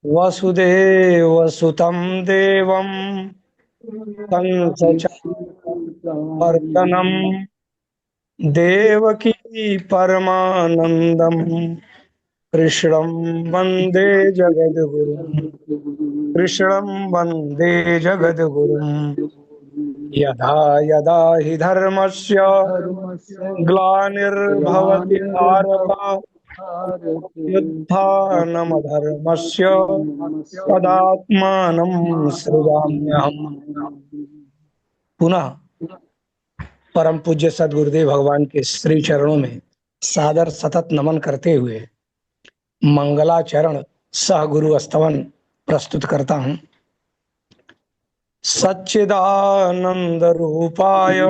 वसुदेवसुतं देवं कंसचानूरमर्दनं देवकी परमानन्दं कृष्णं वन्दे जगद्गुरुं। कृष्णं वन्दे जगद्गुरुं। यदा यदा हि धर्मस्य धर्मस्य ग्लानिर्भवति भारत ग्लानिर्भवति उत्थानमधर्मस्य तदात्मानं सृजाम्यहम्। पुनः परम पूज्य सदगुरुदेव भगवान के श्री चरणों में सादर सतत नमन करते हुए मंगलाचरण सह गुरु स्तवन प्रस्तुत करता हूँ। सच्चिदानंद रूपाय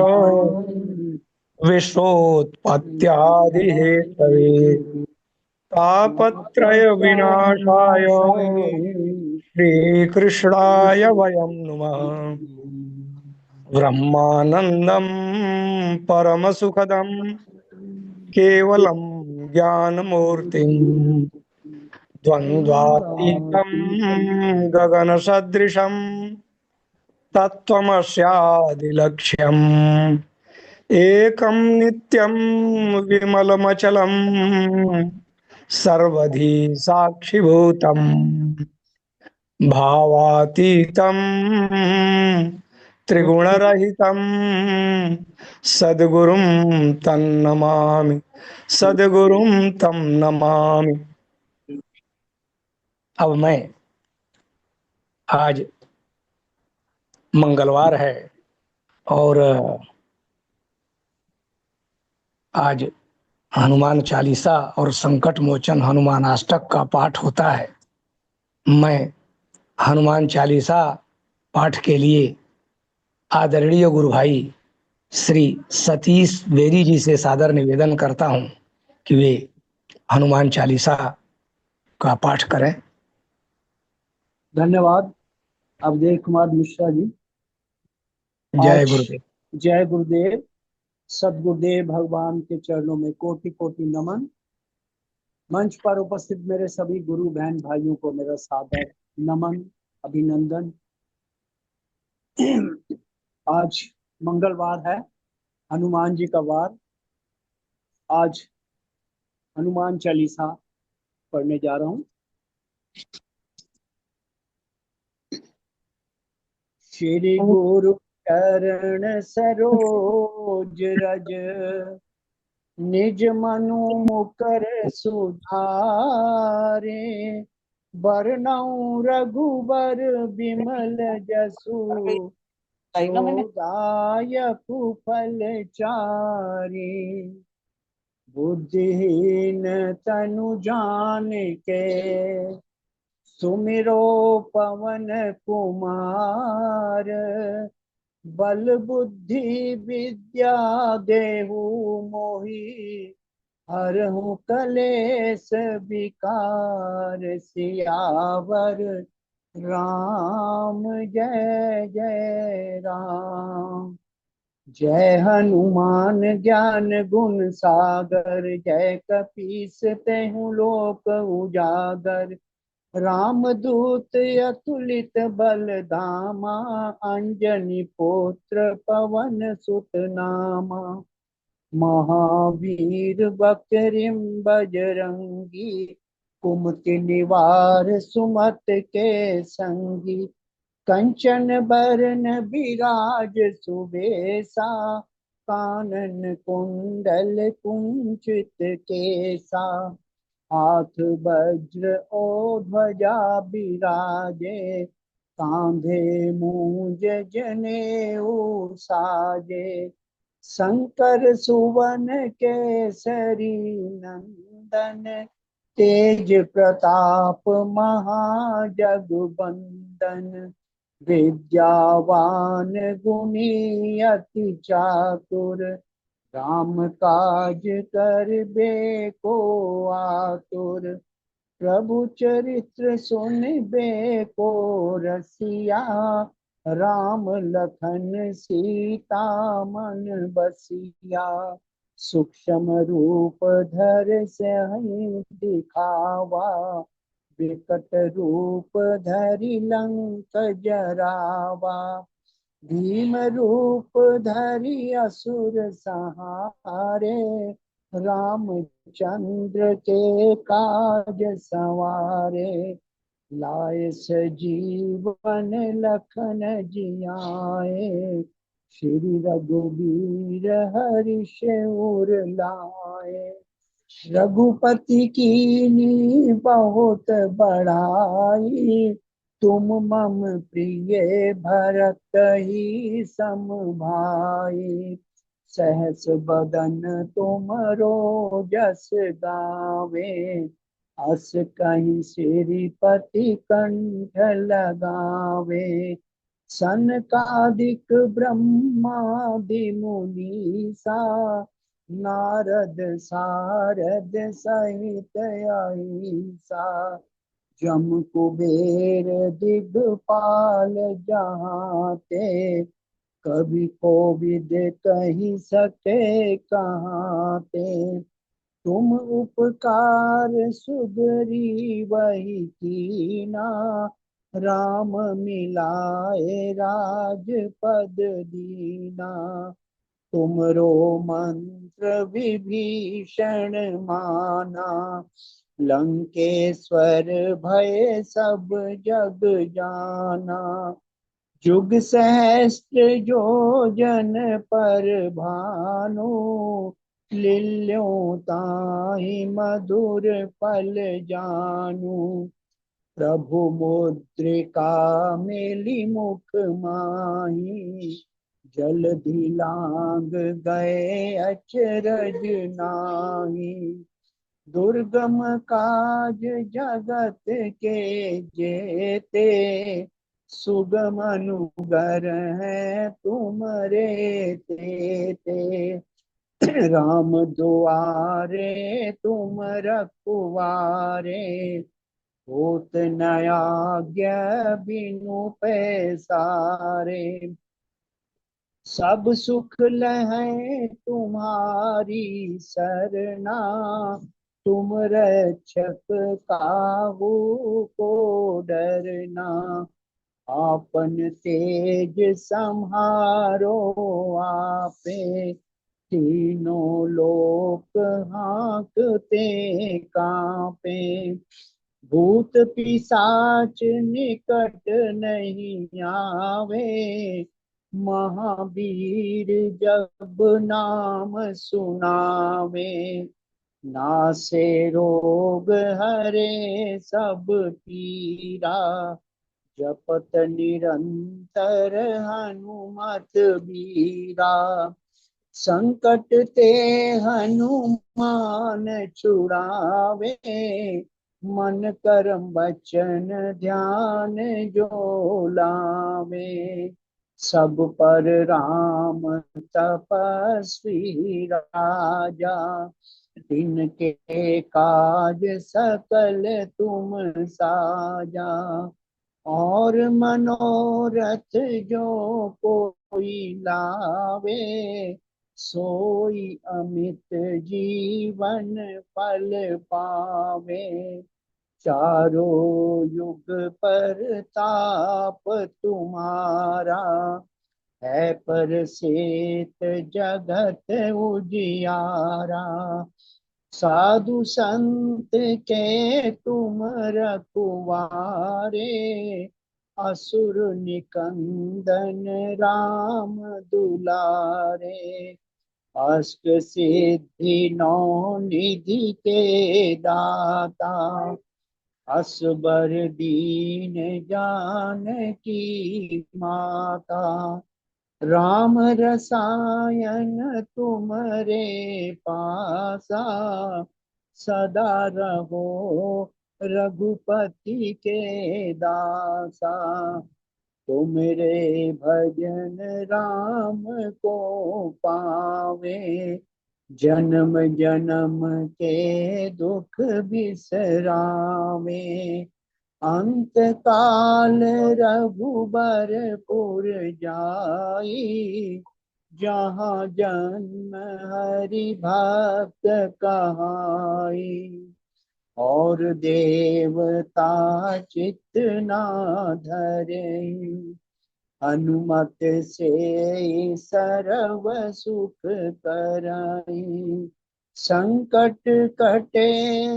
विश्वोत्पत्त्यादि हेतवे तापत्रय विनाशाय श्रीकृष्णाय वयं नुमः। ब्रह्मानंदं परमसुखदं केवलं ज्ञानमूर्तिं द्वन्द्वातीतं गगनसदृशं तत्त्वमस्यादिलक्ष्यम् एकं नित्यं विमलमचलं सर्वधी साक्षिभूतं भावातीतं त्रिगुणरहितं सद्गुरुं तन्नमामि सद्गुरुं तं नमामि। अब मैं आज मंगलवार है और आज हनुमान चालीसा और संकट मोचन हनुमान अष्टक का पाठ होता है। मैं हनुमान चालीसा पाठ के लिए आदरणीय गुरु भाई श्री सतीश बेरी जी से सादर निवेदन करता हूं कि वे हनुमान चालीसा का पाठ करें। धन्यवाद अवधेश कुमार मिश्रा जी। जय आज गुरुदेव। जय गुरुदेव। सदगुरुदेव भगवान के चरणों में कोटि कोटि नमन। मंच पर उपस्थित मेरे सभी गुरु बहन भाइयों को मेरा सादर नमन, अभिनंदन। आज मंगलवार है, हनुमान जी का वार। आज हनुमान चालीसा पढ़ने जा रहा हूँ। श्री गुरु चरण सरोज रज निज मनु मुकर सुधारे। बरनउँ रघुबर बिमल जसु दायक फल चारि। बुद्धिहीन तनु जान के सुमिरो पवन कुमार। बल बुद्धि विद्या देहु मोहि हरहु कलेस विकार। सियावर राम जय जय राम। जय हनुमान ज्ञान गुण सागर। जय कपीस तेहु लोक उजागर। रामदूत अतुलित बल धामा। अंजनी पुत्र पवन सुत नामा। महावीर बकरिम बजरंगी। कुमति निवार सुमत के संगी। कंचन बरन विराज सुबेसा। कानन कुंडल कुंचित केसा। हाथ वज्र और ध्वजा बिराजे। कांधे मूंज जनेऊ साजे। शंकर सुवन केसरी नंदन। तेज प्रताप महाजगबंदन। विद्यावान गुणी अति चातुर। राम काज करबे को आतुर। प्रभु चरित्र सुनबे को रसिया। राम लखन सीता मन बसिया। सूक्ष्म रूप धर सहि दिखावा। विकट रूप धरि लंक जरावा, भीम रूप धरि असुर संहारे, रामचंद्र के काज सवारे, लाए सजीवन लखन जियाए, श्री रघुबीर हर्ष उर लाए। रघुपति कीन्ही बहुत बड़ाई, तुम मम प्रिय भरत ही सम भाई, सहस बदन तुमरो जस गावे, अस कहीं श्रीपति कंठ लगावे, सनकादिक ब्रह्मादि मुनीसा, नारद सारद सहित अहिसा, जम कुबेर दिगपाल जहाते, कवि कोविद कही सके कहाते, तुम उपकार सुग्रीवहि कीना, राम मिलाए राजपद दीना, तुमरो मंत्र विभीषण माना, लंकेश्वर भय सब जग जाना, जुग सहस्त्र जो जन पर भानु, लील्यों ताहि मधुर फल जानू, प्रभु मुद्रिका मेली मुख माही, जलधि लांग गए अचरज नाही, दुर्गम काज जगत के जेते, सुगम अनुगर है तुमरे तेते, राम दुआरे तुम रखवारे, होत न आज्ञा बिनु पैसारे, सब सुख लहै तुम्हारी सरना, तुम रक्षक काहू को डरना, आपन तेज सम्हारो आपे, तीनों लोक हाँकते कांपे, भूत पिशाच निकट नहीं आवे, महावीर जब नाम सुनावे, नासे रोग हरे सब पीरा, जपत निरंतर हनुमत बीरा, संकट ते हनुमान छुड़ावे, मन कर्म वचन ध्यान जो लावे, सब पर राम तपस्वी राजा, दिन के काज सकल तुम साजा, और मनोरथ जो कोई लावे, सोई अमित जीवन फल पावे, चारों युग पर ताप तुम्हारा, है पर सेत जगत उजियारा, साधु संत के तुम रखवारे, असुर निकंदन राम दुलारे, अष्ट सिद्धि नौ निधि के दाता, असबर दीन जानकी माता, राम रसायन तुम्हारे पासा, सदा रहो रघुपति के दासा, तुमरे भजन राम को पावे, जन्म जन्म के दुख बिसरावे, अंत काल रघुबरपुर जाई, जहाँ जन्म हरि भक्त कहाई, और देवता चित्त ना धरे। हनुमत से सर्व सुख करई। संकट कटे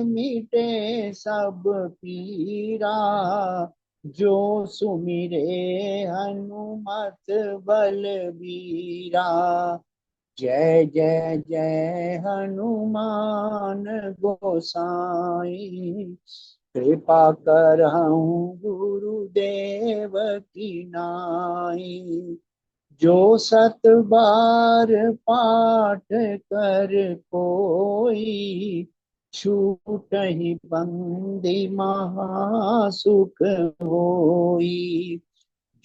मिटे सब पीरा। जो सुमिरे हनुमत बलबीरा। जय जय जय हनुमान गोसाई। कृपा करहु गुरुदेव की नाई। जो सत बार पाठ कर कोई। छूटहि बंदी महासुख होई।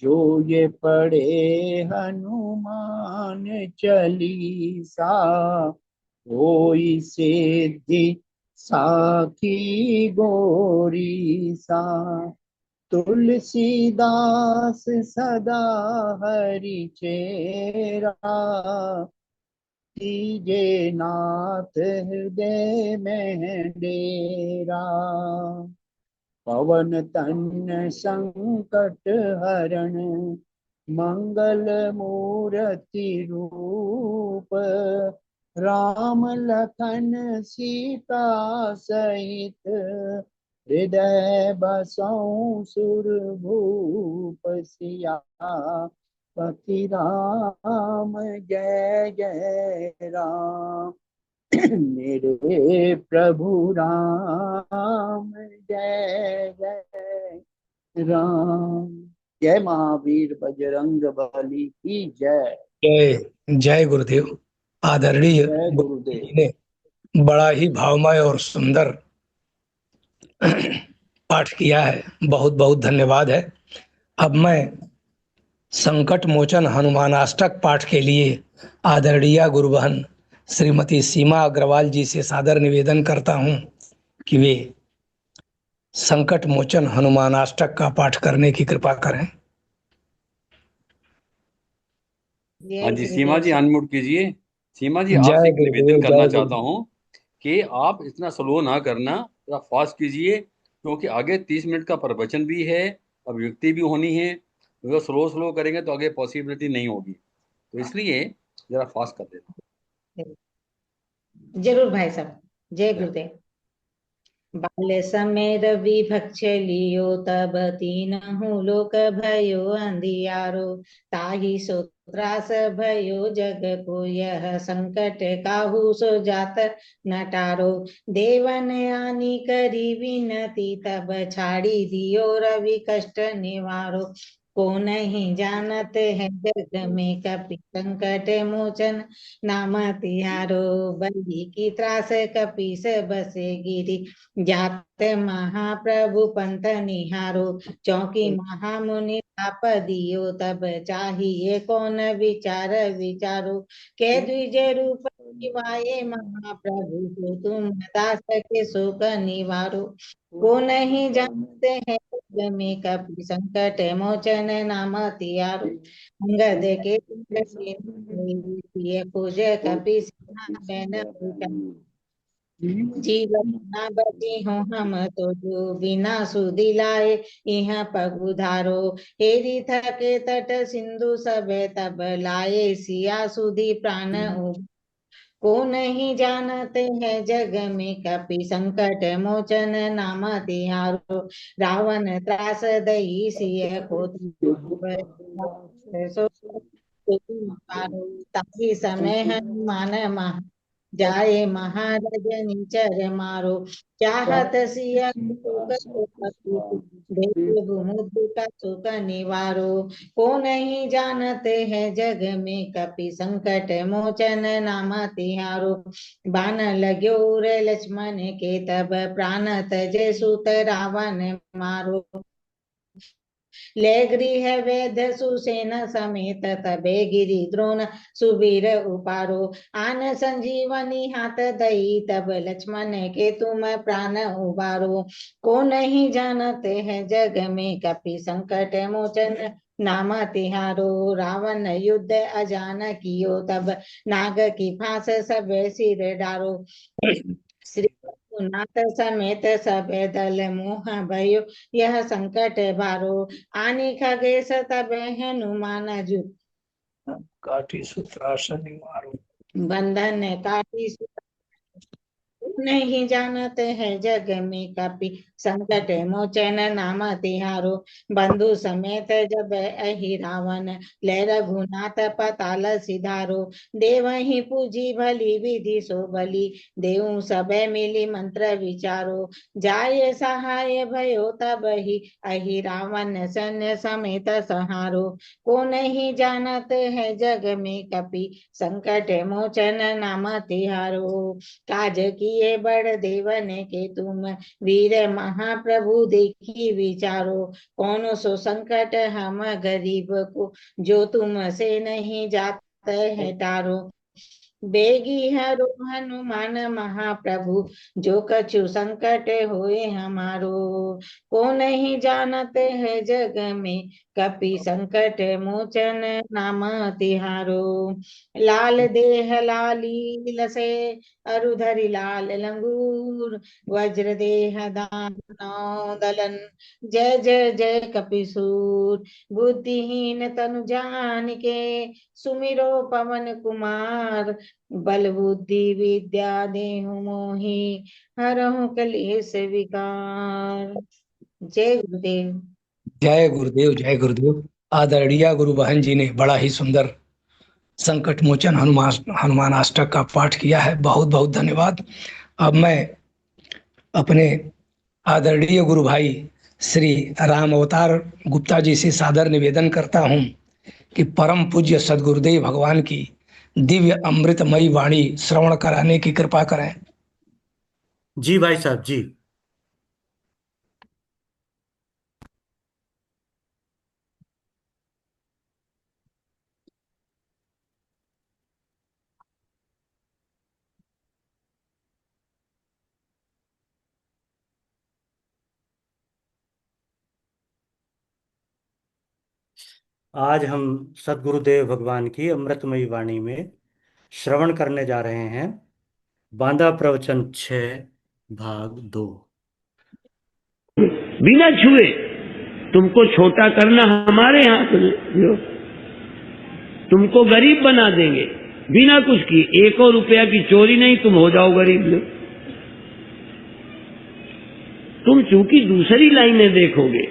जो ये पढ़े हनुमान चालीसा। होई सिद्धि साखी गोरी सा। तुलसीदास सदा हरि चेरा। तीजे नाथ हृदय में डेरा। पवन तन्न संकट हरण। मंगल मूर्ति रूप। राम लखन सीता सहित। हृदय बसौ सुरभूप सिया। पति राम जय जय राम। मेरे प्रभु राम जय जय राम। जय महावीर बजरंग बली की जय। जय जय गुरुदेव। आदरणीय जय गुरुदेव गुरुदेव। जी ने बड़ा ही भावमय और सुंदर पाठ किया है। बहुत बहुत धन्यवाद है। अब मैं संकट मोचन हनुमानाष्टक पाठ के लिए आदरणीय गुरुबहन श्रीमती सीमा अग्रवाल जी से सादर निवेदन करता हूं कि वे संकट मोचन हनुमानाष्टक का पाठ करने की कृपा करें। हाँ जी, सीमा जी अनम्यूट कीजिए। सीमा जी, आपसे जय एक निवेदन गुरुदेव। करना जय चाहता गुरुदेव। हूँ कि आप इतना स्लो ना करना, थोड़ा फास्ट कीजिए, क्योंकि आगे 30 मिनट का प्रवचन भी है, अभिव्यक्ति भी होनी है। अगर स्लो स्लो करेंगे तो आगे पॉसिबिलिटी नहीं होगी, तो इसलिए जरा फास्ट कर देना। जरूर भाई साहब। जय गुरुदेव। बाल समय रवि भक्ष लियो तब तीनहु लोक भयो अंधियारो। ताहि सो त्रास भयो जग को यह संकट काहू सो जात न टारो। देवन आनी करी विनती तब छाड़ी दियो रवि कष्ट निवारो। को नहीं जानत है जग में कपि संकट मोचन नाम तिहारो। बलि की त्रास कपीस बसे गिरी। जात महाप्रभु पंथ निहारो। चौकी महामुनि ताप दियो तब चाहिए कौन विचार विचारो। के द्विज रूप शिवाय महाप्रभु को तुम दास के शोक निवारो। को नहीं जानते हैं जग में कपि संकट मोचन नाम तिहारो। अंगद के पूज कपि सिंहा जीवन न बची हो हम तो जो बिना सुधि लाए यह पगुधारो। हेरी थके तट सिंधु सब तब लाए सिया सुधि प्राण को नहीं जानते हैं जग में कपि संकट मोचन नाम तिहारो। रावण त्रास दई सिय को ताकि समय हनुमान महा जाए महाराज निचर मारो। चाहत सिया मुद्र का सुख निवारो। को नहीं जानते हैं जग में कपि संकट मोचन नाम तिहारो। बान लाग्यो रे लक्ष्मण के तब प्राण तजे सुत रावण मारो। ले गृह वेद सुसेन समेत तबे गिरि द्रोण सुबीर उपारो। आन संजीवनी हाथ दई तब लक्ष्मण के तुम प्राण उबारो। को नहीं जानते हैं जग में कपि संकट मोचन नाम तिहारो। रावण युद्ध अजान कियो तब नाग की फांस सब सिर डारो। श्री नाथ समेत सब दल मोह भयो, यह संकट बारो, आनी खगेश तब हनुमान जु, काटी सूत्रासन मारो। बंधन काटी नहीं जानते हैं जग में कपि, संकट मोचन नाम तिहारो, बंधु समेत जब अहि रावण, ले रघुनाथ पताल सिधारो, देवहि पूजी भली विधि सो बली, देव सब मिली मंत्र विचारो, जाय सहाय भयो तब ही, अहि रावण सैन्य समेत सहारो, को नहीं जानत है जग में कपि, संकट मोचन नाम तिहारो, काज किए बड़ देवन के तुम, वीर महाप्रभु देखी विचारो, कौन सो संकट हम गरीब को, जो तुम से नहीं जाते है तारो, बेगी हरो हनुमान महाप्रभु, जो कछु संकट होए हमारो, को नहीं जानते है जग में कपि, संकट मोचन नाम तिहारो, लाल देह लाली लसे, अरुधरि लाल लंगूर, वज्र देह दानव दलन, जय जय जय कपिसूर, बुद्धिहीन तनु जानिके, सुमिरो पवन कुमार, बल बुद्धि विद्या देहु मोहि, हरहु कलेश विकार। जय गुरुदेव। जय गुरुदेव, जय गुरुदेव। आदरणीय गुरु बहन जी ने बड़ा ही सुंदर संकट मोचन हनुमान अष्टक का पाठ किया है। बहुत बहुत धन्यवाद। अब मैं अपने आदरणीय गुरु भाई श्री राम अवतार गुप्ता जी से सादर निवेदन करता हूं कि परम पूज्य सदगुरुदेव भगवान की दिव्य अमृतमयी वाणी श्रवण कराने की कृपा करें। जी भाई साहब जी। आज हम सदगुरुदेव भगवान की अमृतमयी वाणी में श्रवण करने जा रहे हैं बांदा प्रवचन 6 भाग 2। बिना छुए तुमको छोटा करना हमारे हाथ में, लो तुमको गरीब बना देंगे बिना कुछ किए। 1 रुपया की चोरी नहीं, तुम हो जाओ गरीब। लो तुम चूंकि दूसरी लाइनें देखोगे,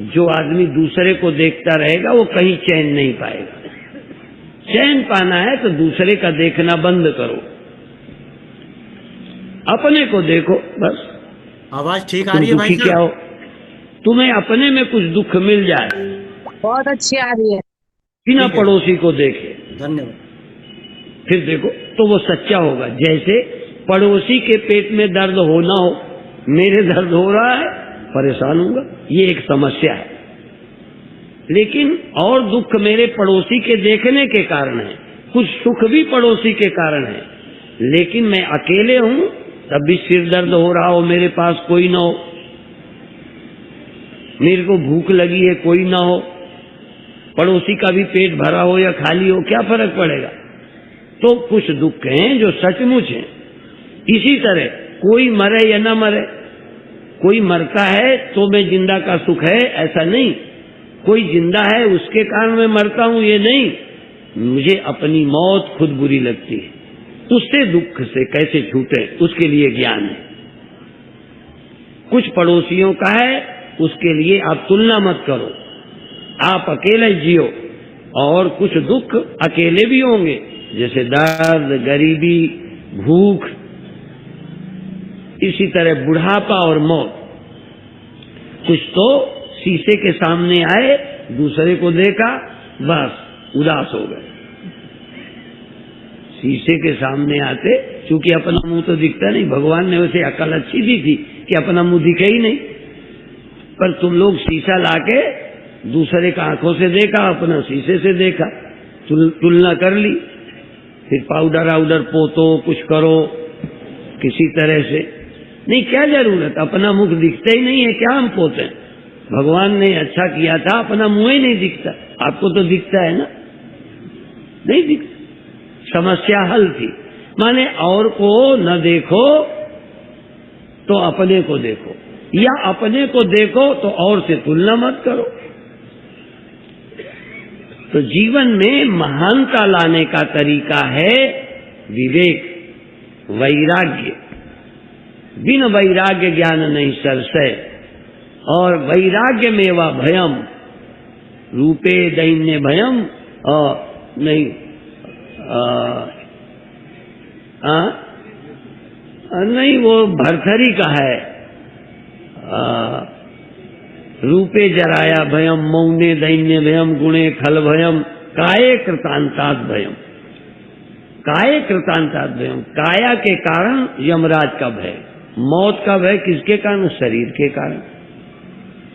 जो आदमी दूसरे को देखता रहेगा वो कहीं चैन नहीं पाएगा। चैन पाना है तो दूसरे का देखना बंद करो, अपने को देखो बस। आवाज ठीक आ रही है भाई क्या हो, तुम्हें अपने में कुछ दुख मिल जाए, बहुत अच्छी आ रही है, बिना पड़ोसी को देखे। धन्यवाद। फिर देखो तो वो सच्चा होगा। जैसे पड़ोसी के पेट में दर्द होना हो, मेरे दर्द हो रहा है, परेशान होगा, ये एक समस्या है। लेकिन और दुख मेरे पड़ोसी के देखने के कारण है, कुछ सुख भी पड़ोसी के कारण है। लेकिन मैं अकेले हूं तब भी सिर दर्द हो रहा हो, मेरे पास कोई ना हो, मेरे को भूख लगी है कोई ना हो, पड़ोसी का भी पेट भरा हो या खाली हो, क्या फर्क पड़ेगा। तो कुछ दुख हैं जो सचमुच हैं। इसी तरह कोई मरे या ना मरे, कोई मरता है तो मैं जिंदा का सुख है ऐसा नहीं, कोई जिंदा है उसके कारण मैं मरता हूं ये नहीं। मुझे अपनी मौत खुद बुरी लगती है, उससे दुख से कैसे छूटे उसके लिए ज्ञान है। कुछ पड़ोसियों का है उसके लिए आप तुलना मत करो, आप अकेले जियो। और कुछ दुख अकेले भी होंगे, जैसे दर्द, गरीबी, भूख, इसी तरह बुढ़ापा और मौत। कुछ तो शीशे के सामने आए, दूसरे को देखा, बस उदास हो गए। शीशे के सामने आते, चूंकि अपना मुंह तो दिखता नहीं, भगवान ने उसे अकल अच्छी दी थी कि अपना मुंह दिखे ही नहीं। पर तुम लोग शीशा लाके दूसरे का आंखों से देखा, अपना शीशे से देखा, तुलना कर ली। फिर पाउडर आउडर पोतो, कुछ करो किसी तरह से। नहीं, क्या जरूरत, अपना मुख दिखता ही नहीं है, क्या हम पोते हैं। भगवान ने अच्छा किया था, अपना मुंह ही नहीं दिखता। आपको तो दिखता है ना, नहीं दिखता, समस्या हल थी। माने और को न देखो तो अपने को देखो, या अपने को देखो तो और से तुलना मत करो। तो जीवन में महानता लाने का तरीका है विवेक, वैराग्य। बिन वैराग्य ज्ञान नहीं सरसै, और वैराग्य में व भयम रूपे दैन्य भयम नहीं नहीं, वो भरथरी का है। रूपे जराया भयम मौने दैन्य भयम गुणे खल भयम काये कृतांतात भयम। काये कृतांतात भयम, काया के कारण यमराज का भय। मौत का भय किसके कारण? शरीर के कारण।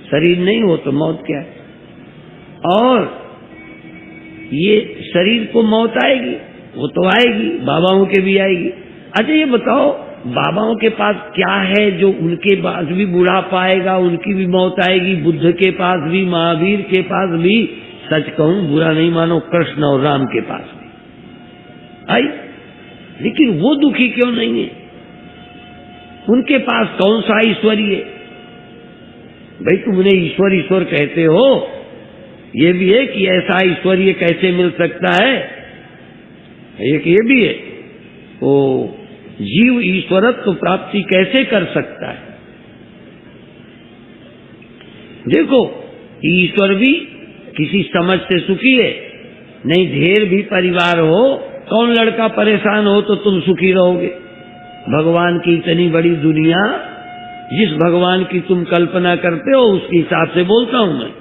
शरीर नहीं हो तो मौत क्या है? और ये शरीर को मौत आएगी, वो तो आएगी, बाबाओं के भी आएगी। अच्छा ये बताओ, बाबाओं के पास क्या है जो उनके पास भी बुढ़ापा आएगा, उनकी भी मौत आएगी? बुद्ध के पास भी, महावीर के पास भी, सच कहूं बुरा नहीं मानो, कृष्ण और राम के पास भी आई। लेकिन वो दुखी क्यों नहीं है? उनके पास कौन सा ऐश्वर्य है? भाई तुम उन्हें ईश्वर ईश्वर कहते हो, ये भी है कि ऐसा ऐश्वर्य कैसे मिल सकता है? एक ये भी है, वो जीव ईश्वरत्व प्राप्ति कैसे कर सकता है? देखो, ईश्वर भी किसी समझ से सुखी है नहीं। ढेर भी परिवार हो, कौन लड़का परेशान हो तो तुम सुखी रहोगे? भगवान की इतनी बड़ी दुनिया, जिस भगवान की तुम कल्पना करते हो उसके हिसाब से बोलता हूं मैं।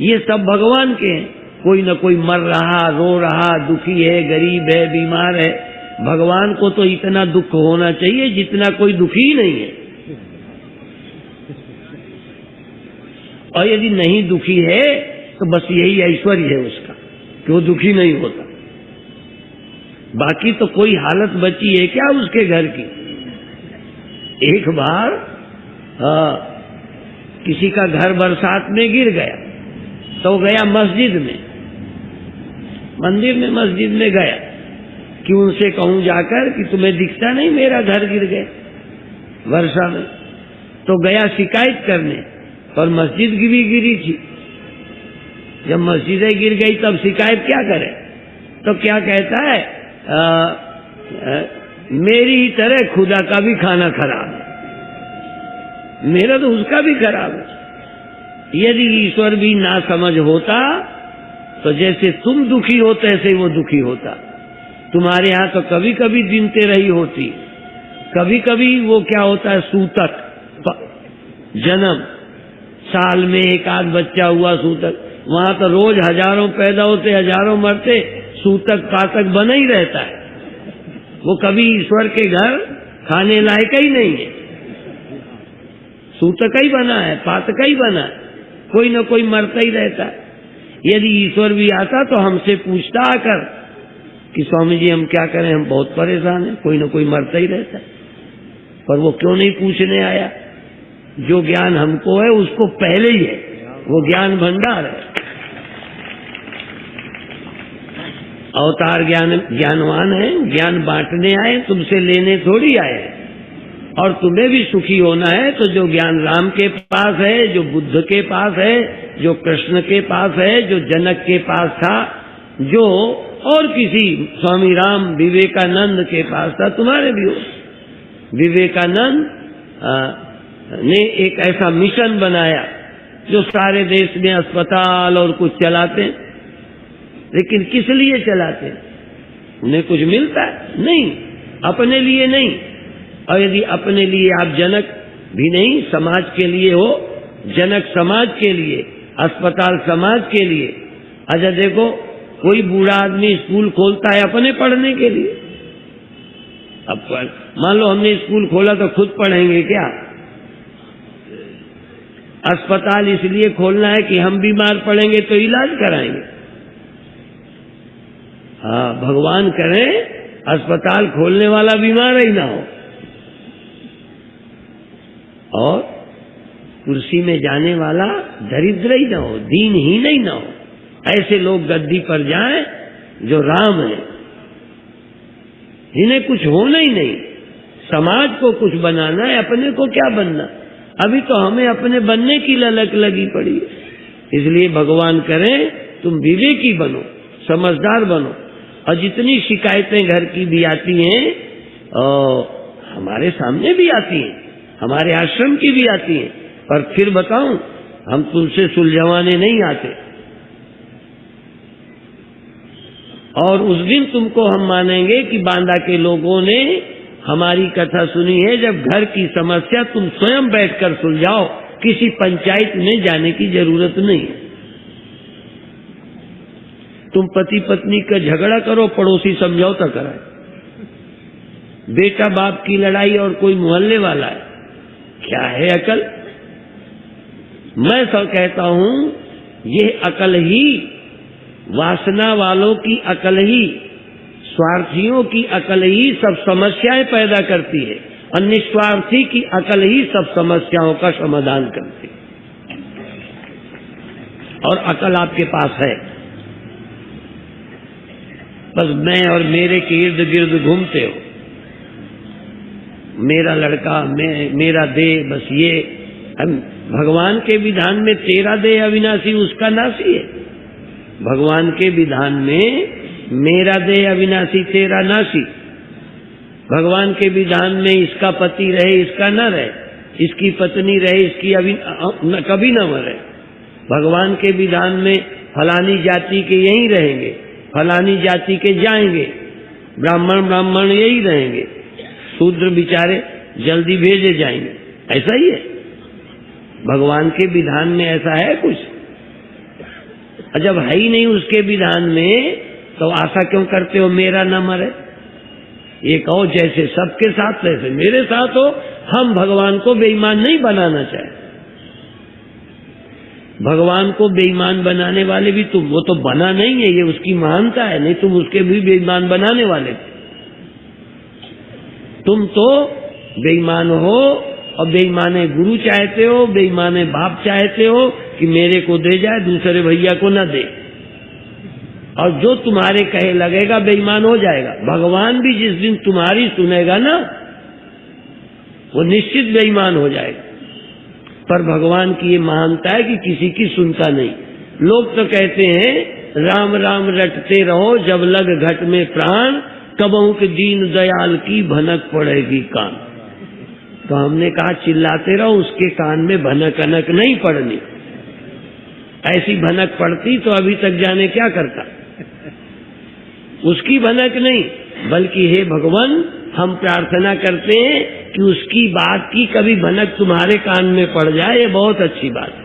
ये सब भगवान के हैं। कोई न कोई मर रहा, रो रहा, दुखी है, गरीब है, बीमार है। भगवान को तो इतना दुख होना चाहिए जितना कोई दुखी ही नहीं है। और यदि नहीं दुखी है तो बस यही ऐश्वर्य है उसका कि वो दुखी नहीं होता। बाकी तो कोई हालत बची है क्या उसके घर की? एक बार किसी का घर बरसात में गिर गया तो गया मस्जिद में, मंदिर में, मस्जिद में गया कि उनसे कहूं जाकर कि तुम्हें दिखता नहीं मेरा घर गिर गया वर्षा में। तो गया शिकायत करने, पर मस्जिद भी गिरी थी। जब मस्जिदें गिर गई तब शिकायत क्या करे? तो क्या कहता है, मेरी ही तरह खुदा का भी खाना खराब है, मेरा तो उसका भी खराब है। यदि ईश्वर भी ना समझ होता तो जैसे तुम दुखी हो तैसे वो दुखी होता। तुम्हारे यहाँ तो कभी कभी दिनते रही होती, कभी कभी वो क्या होता है, सूतक जन्म, साल में एक आध बच्चा हुआ सूतक। वहां तो रोज हजारों पैदा होते, हजारों मरते, सूतक पातक बना ही रहता है। वो कभी ईश्वर के घर खाने लायक ही नहीं है, सूतक ही बना है, पातक ही बना है, कोई न कोई मरता ही रहता है। यदि ईश्वर भी आता तो हमसे पूछता आकर कि स्वामी जी हम क्या करें, हम बहुत परेशान हैं, कोई न कोई मरता ही रहता है। पर वो क्यों नहीं पूछने आया? जो ज्ञान हमको है उसको पहले ही है, वो ज्ञान भंडार है। अवतार ज्ञानवान है, ज्ञान बांटने आए, तुमसे लेने थोड़ी आए। और तुम्हें भी सुखी होना है तो जो ज्ञान राम के पास है, जो बुद्ध के पास है, जो कृष्ण के पास है, जो जनक के पास था, जो और किसी स्वामी राम विवेकानंद के पास था, तुम्हारे भी हो। विवेकानंद ने एक ऐसा मिशन बनाया जो सारे देश में अस्पताल और कुछ चलाते, लेकिन किस लिए चलाते? उन्हें कुछ मिलता है? नहीं, अपने लिए नहीं। और यदि अपने लिए आप जनक भी नहीं, समाज के लिए हो, जनक समाज के लिए, अस्पताल समाज के लिए। अच्छा देखो, कोई बूढ़ा आदमी स्कूल खोलता है अपने पढ़ने के लिए। अब मान लो हमने स्कूल खोला तो खुद पढ़ेंगे क्या? अस्पताल इसलिए खोलना है कि हम बीमार पड़ेंगे तो इलाज कराएंगे। हाँ, भगवान करे अस्पताल खोलने वाला बीमार ही ना हो और कुर्सी में जाने वाला दरिद्र ही ना हो, दीनहीन ही ना हो। ऐसे लोग गद्दी पर जाएं जो राम है। जिन्हें कुछ होना ही नहीं, समाज को कुछ बनाना है, अपने को क्या बनना। अभी तो हमें अपने बनने की ललक लगी पड़ी है। इसलिए भगवान करें तुम विवेकी बनो, समझदार बनो। और जितनी शिकायतें घर की भी आती हैं हमारे सामने भी आती हैं, हमारे आश्रम की भी आती हैं, पर फिर बताऊं, हम तुमसे सुलझवाने नहीं आते। और उस दिन तुमको हम मानेंगे कि बांदा के लोगों ने हमारी कथा सुनी है, जब घर की समस्या तुम स्वयं बैठकर सुलझाओ, किसी पंचायत में जाने की जरूरत नहीं है। तुम पति पत्नी का झगड़ा करो, पड़ोसी समझौता कराए, बेटा बाप की लड़ाई और कोई मोहल्ले वाला है, क्या है अकल। मैं सब कहता हूं ये अकल ही वासना वालों की अकल ही, स्वार्थियों की अकल ही सब समस्याएं पैदा करती है, और निस्वार्थी की अकल ही सब समस्याओं का समाधान करती है। और अकल आपके पास है, बस मैं और मेरे के इर्द गिर्द घूमते हो, मेरा लड़का, मेरा देह, बस ये। भगवान के विधान में तेरा देह अविनाशी उसका नाशी है। भगवान के विधान में मेरा देह अविनाशी तेरा नाशी। भगवान के विधान में इसका पति रहे इसका न रहे, इसकी पत्नी रहे इसकी कभी न मरे। भगवान के विधान में फलानी जाति के यहीं रहेंगे, फलानी जाति के जाएंगे, ब्राह्मण यही रहेंगे, शूद्र बेचारे जल्दी भेजे जाएंगे। ऐसा ही है भगवान के विधान में, ऐसा है कुछ? जब है ही नहीं उसके विधान में तो आशा क्यों करते हो मेरा न मरे? ये कहो जैसे सबके साथ वैसे मेरे साथ हो। हम भगवान को बेईमान नहीं बनाना चाहे। भगवान को बेईमान बनाने वाले भी तुम, वो तो बना नहीं है, ये उसकी महानता है, नहीं तुम उसके भी बेईमान बनाने वाले थे। तुम तो बेईमान हो, और बेईमाने गुरु चाहते हो, बेईमाने बाप चाहते हो कि मेरे को दे जाए, दूसरे भैया को न दे, और जो तुम्हारे कहे लगेगा बेईमान हो जाएगा। भगवान भी जिस दिन तुम्हारी सुनेगा ना, वो निश्चित बेईमान हो जाएगा। पर भगवान की ये महानता है कि किसी की सुनता नहीं। लोग तो कहते हैं राम राम रटते रहो, जब लग घट में प्राण, कबहू के दीन दयाल की भनक पड़ेगी कान। तो हमने कहा चिल्लाते रहो, उसके कान में भनक अनक नहीं पड़नी। ऐसी भनक पड़ती तो अभी तक जाने क्या करता। उसकी भनक नहीं, बल्कि हे भगवान, हम प्रार्थना करते हैं कि उसकी बात की कभी भनक तुम्हारे कान में पड़ जाए, ये बहुत अच्छी बात है,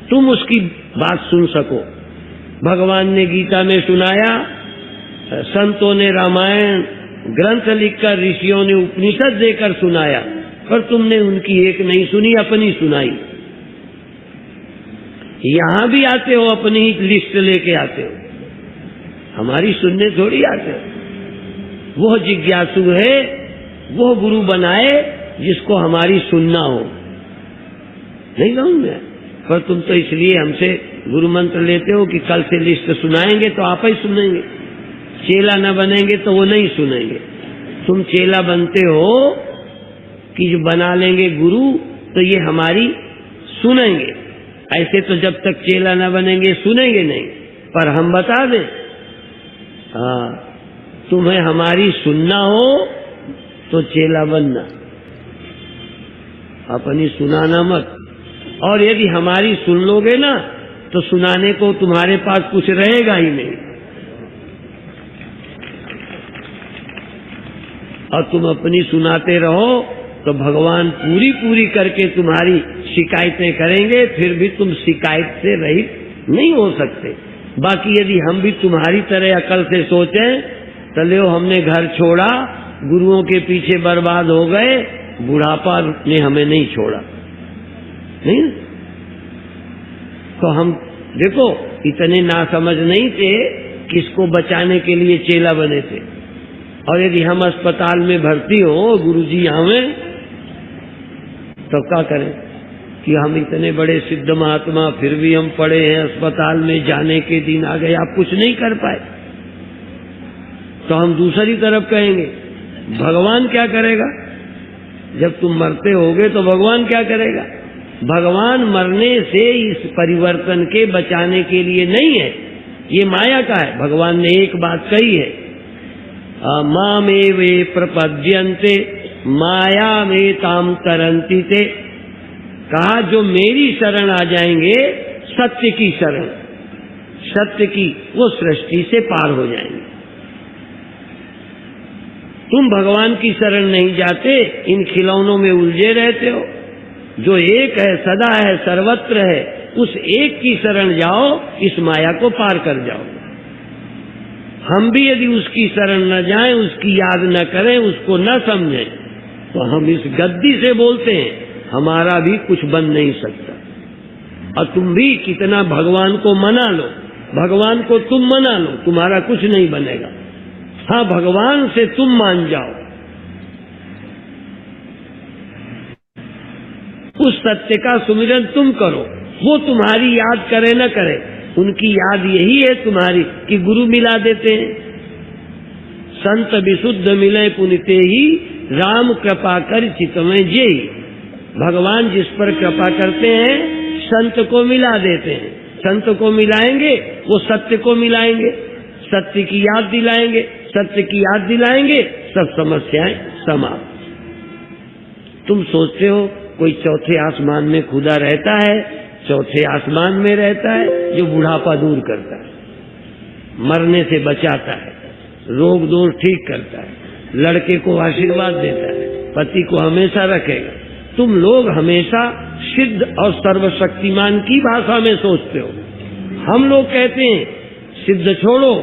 तुम उसकी बात सुन सको। भगवान ने गीता में सुनाया, संतों ने रामायण ग्रंथ लिखकर, ऋषियों ने उपनिषद देकर सुनाया, पर तुमने उनकी एक नहीं सुनी, अपनी सुनाई। यहां भी आते हो, अपनी ही लिस्ट लेके आते हो, हमारी सुनने थोड़ी आते हो। वो जिज्ञासु है, वो गुरु बनाए जिसको हमारी सुनना हो। नहीं कहूंगा, पर तुम तो इसलिए हमसे गुरु मंत्र लेते हो कि कल से लिस्ट सुनाएंगे तो आप ही सुनेंगे, चेला न बनेंगे तो वो नहीं सुनेंगे। तुम चेला बनते हो कि जो बना लेंगे गुरु तो ये हमारी सुनेंगे। ऐसे तो जब तक चेला न बनेंगे सुनेंगे नहीं। पर हम बता दें, हाँ, तुम्हें हमारी सुनना हो तो चेला बनना, अपनी सुनाना मत। और यदि हमारी सुन लोगे ना तो सुनाने को तुम्हारे पास कुछ रहेगा ही नहीं, और तुम अपनी सुनाते रहो तो भगवान पूरी पूरी करके तुम्हारी शिकायतें करेंगे, फिर भी तुम शिकायत से रहित नहीं हो सकते। बाकी यदि हम भी तुम्हारी तरह अकल से सोचें तो ले हमने घर छोड़ा, गुरुओं के पीछे बर्बाद हो गए, बुढ़ापा ने हमें नहीं छोड़ा, नहीं। तो हम देखो इतने नासमझ नहीं थे किसको बचाने के लिए चेला बने थे। और यदि हम अस्पताल में भर्ती हो, गुरुजी आवें, तो क्या करें कि हम इतने बड़े सिद्ध महात्मा, फिर भी हम पड़े हैं अस्पताल में, जाने के दिन आ गए, आप कुछ नहीं कर पाए। तो हम दूसरी तरफ कहेंगे भगवान क्या करेगा? जब तुम मरते होगे तो भगवान क्या करेगा? भगवान मरने से इस परिवर्तन के बचाने के लिए नहीं है, ये माया का है। भगवान ने एक बात कही है, मामेवे प्रपद्यन्ते माया में ताम तरंती ते, कहा जो मेरी शरण आ जाएंगे, सत्य की शरण, सत्य की, वो सृष्टि से पार हो जाएंगे। तुम भगवान की शरण नहीं जाते, इन खिलौनों में उलझे रहते हो। जो एक है, सदा है, सर्वत्र है, उस एक की शरण जाओ, इस माया को पार कर जाओ। हम भी यदि उसकी शरण न जाएं, उसकी याद न करें, उसको न समझें, तो हम इस गद्दी से बोलते हैं हमारा भी कुछ बन नहीं सकता। और तुम भी कितना भगवान को मना लो, भगवान को तुम मना लो, तुम्हारा कुछ नहीं बनेगा। हाँ, भगवान से तुम मान जाओ, उस सत्य का सुमिरन तुम करो, वो तुम्हारी याद करे न करे, उनकी याद यही है तुम्हारी कि गुरु मिला देते हैं। संत विशुद्ध मिले पुनिते ही राम कृपा कर चितमें जेई। भगवान जिस पर कृपा करते हैं संत को मिला देते हैं। संत को मिलाएंगे, वो सत्य को मिलाएंगे, सत्य की याद दिलाएंगे, सत्य की याद दिलाएंगे, सब समस्याएं समाप्त। तुम सोचते हो कोई चौथे आसमान में खुदा रहता है, चौथे आसमान में रहता है जो बुढ़ापा दूर करता है, मरने से बचाता है, रोग दोष ठीक करता है, लड़के को आशीर्वाद देता है, पति को हमेशा रखेगा। तुम लोग हमेशा सिद्ध और सर्वशक्तिमान की भाषा में सोचते हो। हम लोग कहते हैं सिद्ध छोड़ो,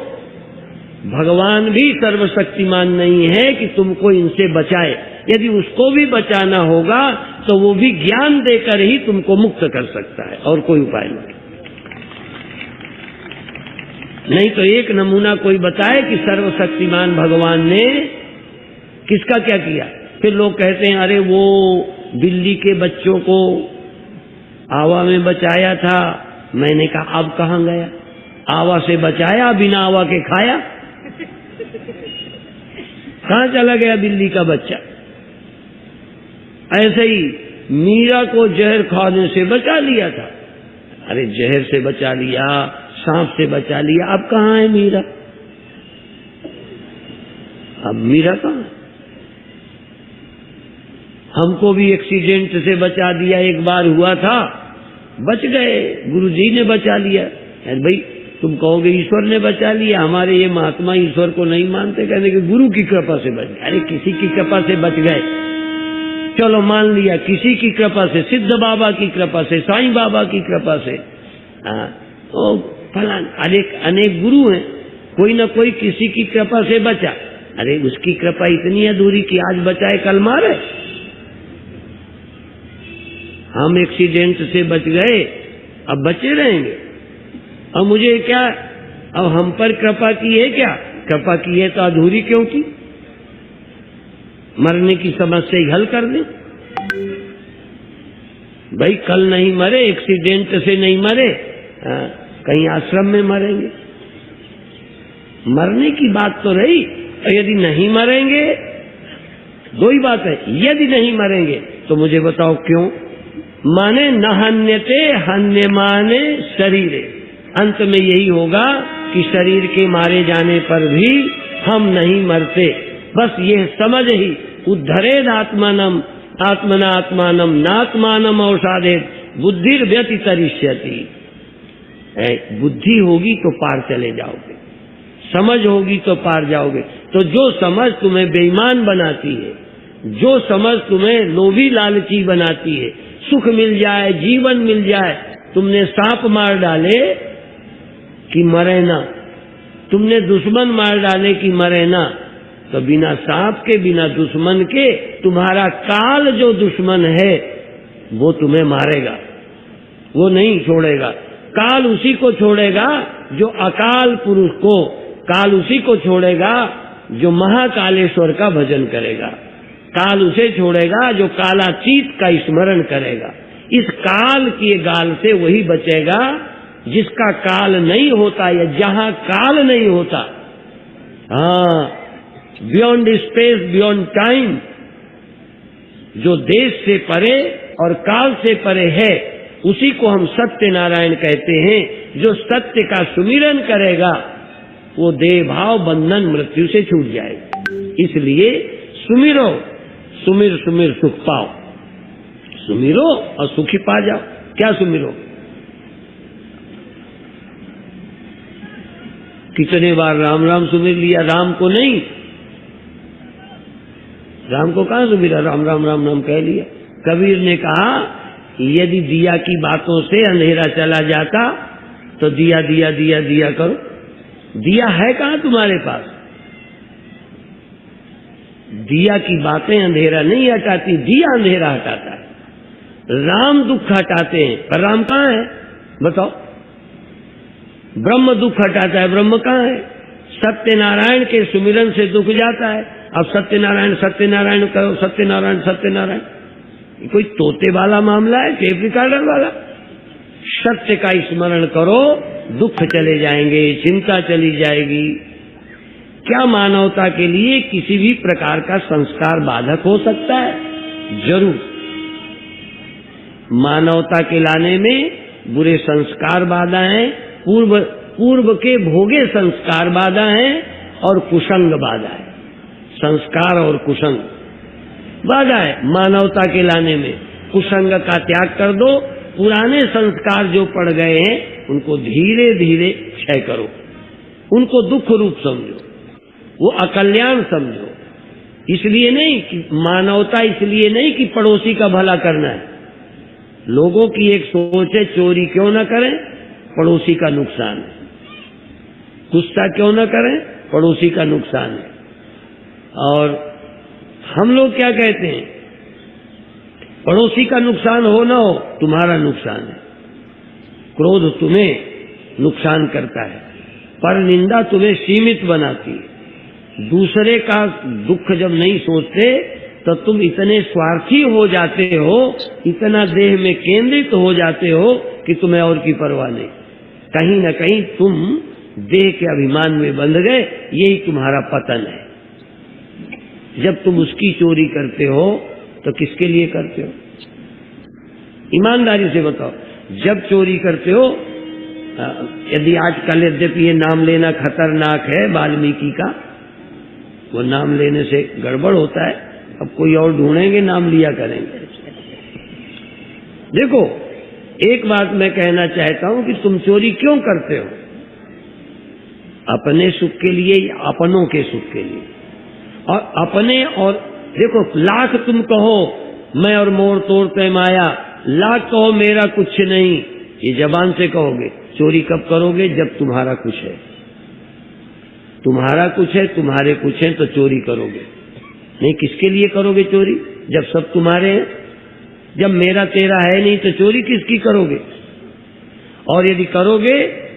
भगवान भी सर्वशक्तिमान नहीं है कि तुमको इनसे बचाए। यदि उसको भी बचाना होगा तो वो भी ज्ञान देकर ही तुमको मुक्त कर सकता है, और कोई उपाय नहीं। तो एक नमूना कोई बताए कि सर्वशक्तिमान भगवान ने किसका क्या किया। फिर लोग कहते हैं अरे वो बिल्ली के बच्चों को आवा में बचाया था। मैंने कहा अब कहाँ गया? आवा से बचाया, बिना आवा के खाया? कहाँ चला गया बिल्ली का बच्चा? ऐसे ही मीरा को जहर खाने से बचा लिया था। अरे जहर से बचा लिया, सांप से बचा लिया, अब कहाँ है मीरा? अब मीरा कहाँ? हमको भी एक्सीडेंट से बचा दिया, एक बार हुआ था, बच गए, गुरुजी ने बचा लिया। अरे भाई तुम कहोगे ईश्वर ने बचा लिया, हमारे ये महात्मा ईश्वर को नहीं मानते, कहने के गुरु की कृपा से बच गए। अरे किसी की कृपा से बच गए, चलो मान लिया, किसी की कृपा से, सिद्ध बाबा की कृपा से, साईं बाबा की कृपा से, ओ फलान, अनेक गुरु हैं, कोई न कोई किसी की कृपा से बचा। अरे उसकी कृपा इतनी अधूरी कि आज बचाए कल मारे। हम एक्सीडेंट से बच गए, अब बचे रहेंगे। अब मुझे क्या, अब हम पर कृपा की है क्या? कृपा की है तो अधूरी क्यों की? मरने की समस्या ही हल कर दे भाई। कल नहीं मरे, एक्सीडेंट से नहीं मरे, कहीं आश्रम में मरेंगे। मरने की बात तो रही, और यदि नहीं मरेंगे, दो ही बात है, यदि नहीं मरेंगे तो मुझे बताओ क्यों? माने न हन्यते हन्यमाने शरीरे, अंत में यही होगा कि शरीर के मारे जाने पर भी हम नहीं मरते। बस ये समझ ही, उद्धरेद आत्मानम आत्मना आत्मानम नात्मानम औषाधे बुद्धिर व्यतितरिष्यति। बुद्धि होगी तो पार चले जाओगे, समझ होगी तो पार जाओगे। तो जो समझ तुम्हें बेईमान बनाती है, जो समझ तुम्हें लोभी लालची बनाती है, सुख मिल जाए, जीवन मिल जाए, तुमने सांप मार डाले कि मरे ना, तुमने दुश्मन मार डाले कि मरे ना, तो बिना सांप के, बिना दुश्मन के, तुम्हारा काल जो दुश्मन है वो तुम्हें मारेगा, वो नहीं छोड़ेगा। काल उसी को छोड़ेगा जो अकाल पुरुष को, काल उसी को छोड़ेगा जो महाकालेश्वर का भजन करेगा, काल उसे छोड़ेगा जो कालातीत का स्मरण करेगा। इस काल के गाल से वही बचेगा जिसका काल नहीं होता, या जहां काल नहीं होता हाँ, बियॉन्ड स्पेस, बियॉन्ड टाइम, जो देश से परे और काल से परे है, उसी को हम सत्य नारायण कहते हैं। जो सत्य का सुमिरन करेगा वो देह भाव बंधन मृत्यु से छूट जाएगा। इसलिए सुमिरो, सुमिर सुमिर सुख पाओ, सुमिरो और सुखी पा जाओ। क्या सुमिरो? कितने बार राम राम सुमिर लिया, राम को नहीं, राम को कहां सुमिरा, राम राम राम राम कह लिया। कबीर ने कहा यदि दिया की बातों से अंधेरा चला जाता तो दिया दिया दिया दिया करो। दिया है कहां तुम्हारे पास? दिया की बातें अंधेरा नहीं हटाती, दिया अंधेरा हटाता है। राम दुख हटाते हैं, पर राम कहां है बताओ? ब्रह्म दुख हटाता है, ब्रह्म कहां है? सत्यनारायण के सुमिरन से दुख जाता है। अब सत्यनारायण सत्यनारायण करो, सत्यनारायण सत्यनारायण, कोई तोते वाला मामला है, टेप रिकॉर्डर वाला? सत्य का स्मरण करो, दुख चले जाएंगे, चिंता चली जाएगी। क्या मानवता के लिए किसी भी प्रकार का संस्कार बाधक हो सकता है? जरूर। मानवता के लाने में बुरे संस्कार बाधा हैं, पूर्व के भोगे संस्कार बाधा हैं और कुसंग बाधा है। संस्कार और कुसंग बाधा है मानवता के लाने में। कुसंग का त्याग कर दो, पुराने संस्कार जो पड़ गए हैं उनको धीरे धीरे क्षय करो, उनको दुख रूप समझो, वो अकल्याण समझो। इसलिए नहीं कि मानवता, इसलिए नहीं कि पड़ोसी का भला करना है। लोगों की एक सोच है चोरी क्यों न करें, पड़ोसी का नुकसान है। गुस्सा क्यों न करें, पड़ोसी का नुकसान है। और हम लोग क्या कहते हैं, पड़ोसी का नुकसान हो ना हो तुम्हारा नुकसान है। क्रोध तुम्हें नुकसान करता है, पर निंदा तुम्हें सीमित बनाती है। दूसरे का दुख जब नहीं सोचते तो तुम इतने स्वार्थी हो जाते हो, इतना देह में केंद्रित हो जाते हो कि तुम्हें और की परवाह नहीं। कहीं न कहीं तुम देह के अभिमान में बंध गए, यही तुम्हारा पतन है। जब तुम उसकी चोरी करते हो तो किसके लिए करते हो? ईमानदारी से बताओ। जब चोरी करते हो, यदि आजकल यद्यपि ये नाम लेना खतरनाक है वाल्मीकि का, वो नाम लेने से गड़बड़ होता है, अब कोई और ढूंढेंगे, नाम लिया करेंगे। देखो, एक बात मैं कहना चाहता हूं कि तुम चोरी क्यों करते हो? अपने सुख के लिए या अपनों के सुख के लिए? और अपने, और देखो, लाख तुम कहो मैं और मोर तोड़ते माया, लाख कहो मेरा कुछ नहीं, ये जबान से कहोगे। चोरी कब करोगे? जब तुम्हारा कुछ है। तुम्हारा कुछ है, तुम्हारे कुछ है तो चोरी करोगे। नहीं, किसके लिए करोगे चोरी जब सब तुम्हारे हैं? जब मेरा तेरा है नहीं तो चोरी किसकी करोगे? और यदि करोगे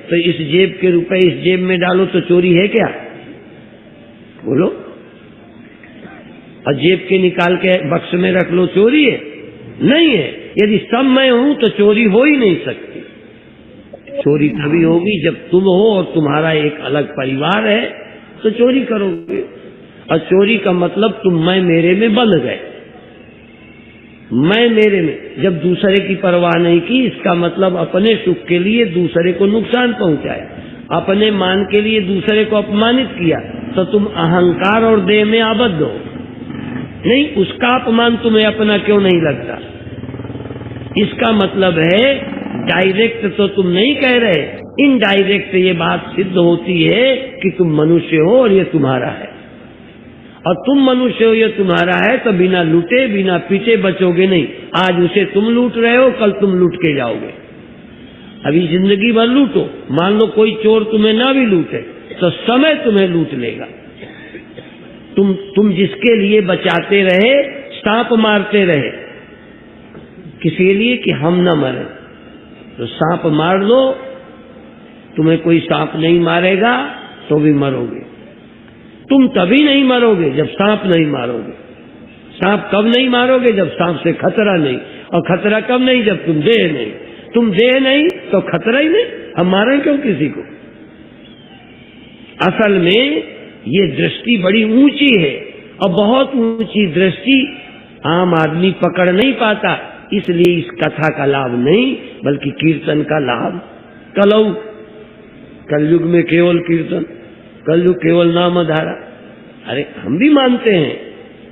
तो इस जेब के रुपए इस जेब में डालो तो चोरी है क्या? बोलो। और जेब के निकाल के बक्स में रख लो, चोरी है? नहीं है। यदि सब मैं हूं तो चोरी हो ही नहीं सकती। चोरी तभी होगी जब तुम हो और तुम्हारा एक अलग परिवार है तो चोरी करोगे। और चोरी का मतलब तुम मैं मेरे में बंध गए। मैं मेरे में जब दूसरे की परवाह नहीं की, इसका मतलब अपने सुख के लिए दूसरे को नुकसान पहुंचाया, अपने मान के लिए दूसरे को अपमानित किया, तो तुम अहंकार और देह में आबद्ध हो। नहीं, उसका अपमान तुम्हें अपना क्यों नहीं लगता? इसका मतलब है डायरेक्ट तो तुम नहीं कह रहे, इनडायरेक्ट ये बात सिद्ध होती है कि तुम मनुष्य हो और ये तुम्हारा है। और तुम मनुष्य हो, ये तुम्हारा है, तो बिना लूटे बिना पीटे बचोगे नहीं। आज उसे तुम लूट रहे हो, कल तुम लूट के जाओगे। अभी जिंदगी भर लूटो, मान लो कोई चोर तुम्हें ना भी लूटे तो समय तुम्हें लूट लेगा। तुम जिसके लिए बचाते रहे, सांप मारते रहे, किसी लिए कि हम न मरे, तो सांप मार लो, तुम्हें कोई सांप नहीं मारेगा तो भी मरोगे। तुम तभी नहीं मरोगे जब सांप नहीं मारोगे। सांप कब नहीं मारोगे? जब सांप से खतरा नहीं। और खतरा कब नहीं? जब तुम देह नहीं। तुम देह नहीं तो खतरा ही नहीं। हम मारें क्यों किसी को? असल में ये दृष्टि बड़ी ऊंची है और बहुत ऊंची दृष्टि आम आदमी पकड़ नहीं पाता, इसलिए इस कथा का लाभ नहीं बल्कि कीर्तन का लाभ। कलयुग में केवल कीर्तन, कलयुग केवल नाम धारा। अरे हम भी मानते हैं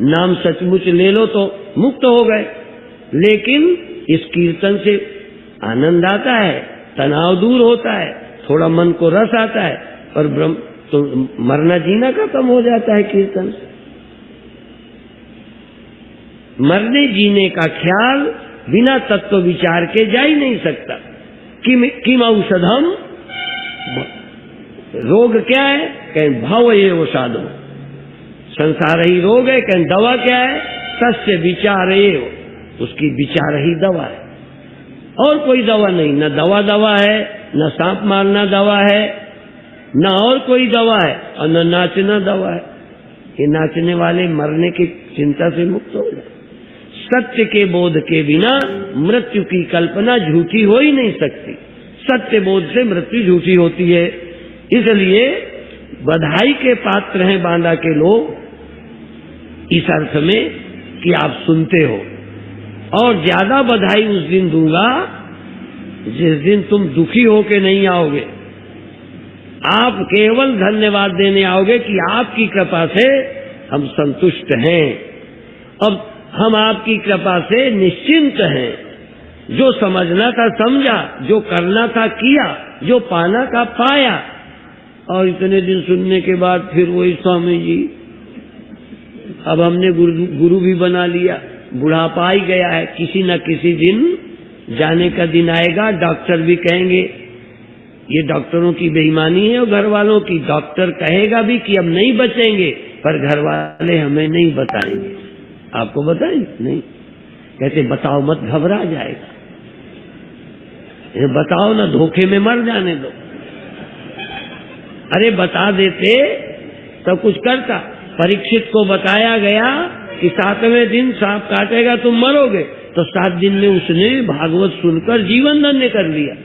नाम सचमुच ले लो तो मुक्त हो गए, लेकिन इस कीर्तन से आनंद आता है, तनाव दूर होता है, थोड़ा मन को रस आता है, और ब्रह्म तो मरना जीना खत्म हो जाता है कीर्तन से। मरने जीने का ख्याल बिना तत्व विचार के जा ही नहीं सकता। किम औषधम, रोग क्या है? कहें भाव ये वो साधो, संसार ही रोग है। कहें दवा क्या है? तस्य विचार ये, उसकी विचार ही दवा है, और कोई दवा नहीं। न दवा है, न सांप मारना दवा है, न और कोई दवा है, और न नाचना दवा है। ये नाचने वाले मरने की चिंता से मुक्त हो जाए। सत्य के बोध के बिना मृत्यु की कल्पना झूठी हो ही नहीं सकती। सत्य बोध से मृत्यु झूठी होती है। इसलिए बधाई के पात्र हैं बांदा के लोग, इस अर्थ में कि आप सुनते हो। और ज्यादा बधाई उस दिन दूंगा जिस दिन तुम दुखी होके नहीं आओगे, आप केवल धन्यवाद देने आओगे कि आपकी कृपा से हम संतुष्ट हैं। अब हम आपकी कृपा से निश्चिंत हैं। जो समझना था समझा, जो करना था किया, जो पाना था पाया। और इतने दिन सुनने के बाद फिर वही स्वामी जी, अब हमने गुरु भी बना लिया, बुढ़ापा ही गया है, किसी न किसी दिन जाने का दिन आएगा। डॉक्टर भी कहेंगे, ये डॉक्टरों की बेईमानी है और घर वालों की। डॉक्टर कहेगा भी कि अब नहीं बचेंगे, पर घर वाले हमें नहीं बताएंगे। आपको बताएंगे नहीं, कहते बताओ मत, घबरा जाएगा। ये बताओ ना, धोखे में मर जाने दो। अरे बता देते तो कुछ करता। परीक्षित को बताया गया कि 7वें दिन सांप काटेगा तुम मरोगे, तो 7 दिन में उसने भागवत सुनकर जीवन धन्य कर लिया।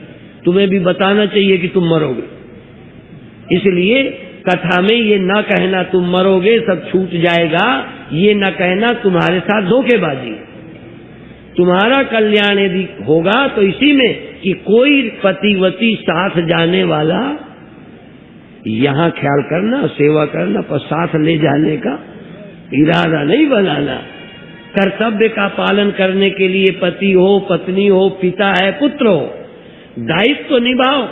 तुम्हें भी बताना चाहिए कि तुम मरोगे। इसलिए कथा में ये न कहना तुम मरोगे, सब छूट जाएगा, ये न कहना तुम्हारे साथ धोखेबाजी। तुम्हारा कल्याण यदि होगा तो इसी में कि कोई पतिवती साथ जाने वाला, यहाँ ख्याल करना, सेवा करना, पर साथ ले जाने का इरादा नहीं बनाना। कर्तव्य का पालन करने के लिए पति हो, पत्नी हो, पिता है, पुत्र हो, दायित्व तो निभाओ,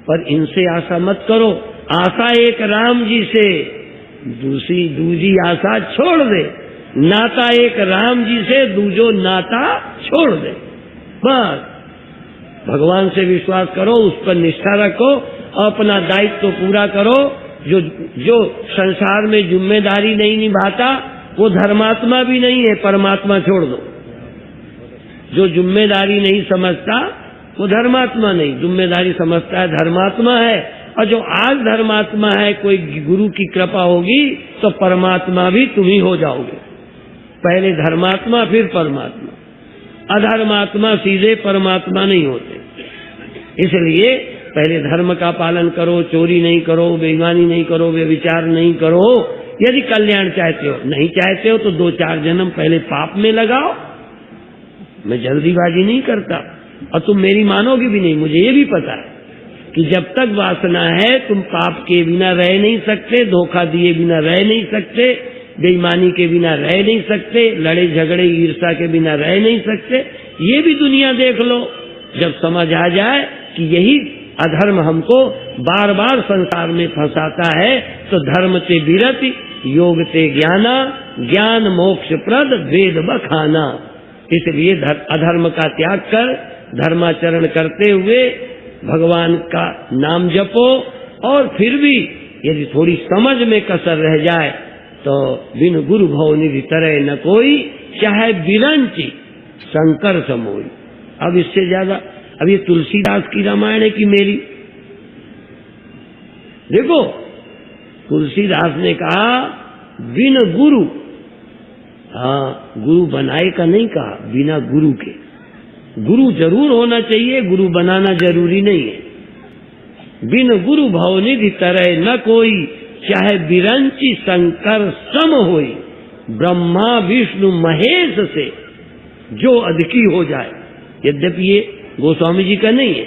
पर इनसे आशा मत करो। आशा एक राम जी से, दूजी आशा छोड़ दे। नाता एक राम जी से, दूजो नाता छोड़ दे। बस भगवान से विश्वास करो, उस पर निष्ठा रखो, अपना दायित्व तो पूरा करो। जो संसार में जिम्मेदारी नहीं निभाता वो धर्मात्मा भी नहीं है, परमात्मा छोड़ दो। जो जिम्मेदारी नहीं समझता वो धर्मात्मा नहीं, जिम्मेदारी समझता है धर्मात्मा है। और जो आज धर्मात्मा है, कोई गुरु की कृपा होगी तो परमात्मा भी तुम ही हो जाओगे। पहले धर्मात्मा फिर परमात्मा। अधर्मात्मा सीधे परमात्मा नहीं होते। इसलिए पहले धर्म का पालन करो, चोरी नहीं करो, बेईमानी नहीं करो, व्यभिचार नहीं करो। यदि कल्याण चाहते हो, नहीं चाहते हो तो 2-4 जन्म पहले पाप में लगाओ। मैं जल्दीबाजी नहीं करता, और तुम मेरी मानोगी भी नहीं। मुझे ये भी पता है कि जब तक वासना है तुम पाप के बिना रह नहीं सकते, धोखा दिए बिना रह नहीं सकते, बेईमानी के बिना रह नहीं सकते, लड़े झगड़े ईर्ष्या के बिना रह नहीं सकते। ये भी दुनिया देख लो। जब समझ आ जाए कि यही अधर्म हमको बार बार संसार में फंसाता है, तो धर्म ते विरति, योग ते ज्ञाना, ज्ञान मोक्ष प्रद, वेद बखाना। इसलिए अधर्म का त्याग कर धर्माचरण करते हुए भगवान का नाम जपो। और फिर भी यदि थोड़ी समझ में कसर रह जाए तो बिन गुरु भव निधि तरह न कोई, चाहे बिरंची शंकर समोई। अब इससे ज्यादा, अब ये तुलसीदास की रामायण है कि मेरी? देखो तुलसीदास ने कहा बिन गुरु, हाँ गुरु बनाए का नहीं कहा, बिना गुरु के। गुरु जरूर होना चाहिए, गुरु बनाना जरूरी नहीं है। बिन गुरु भवनिधि तरह न कोई, चाहे बिरंची शंकर सम होई, ब्रह्मा विष्णु महेश से जो अधिकी हो जाए। यद्यपि ये गोस्वामी जी का नहीं है,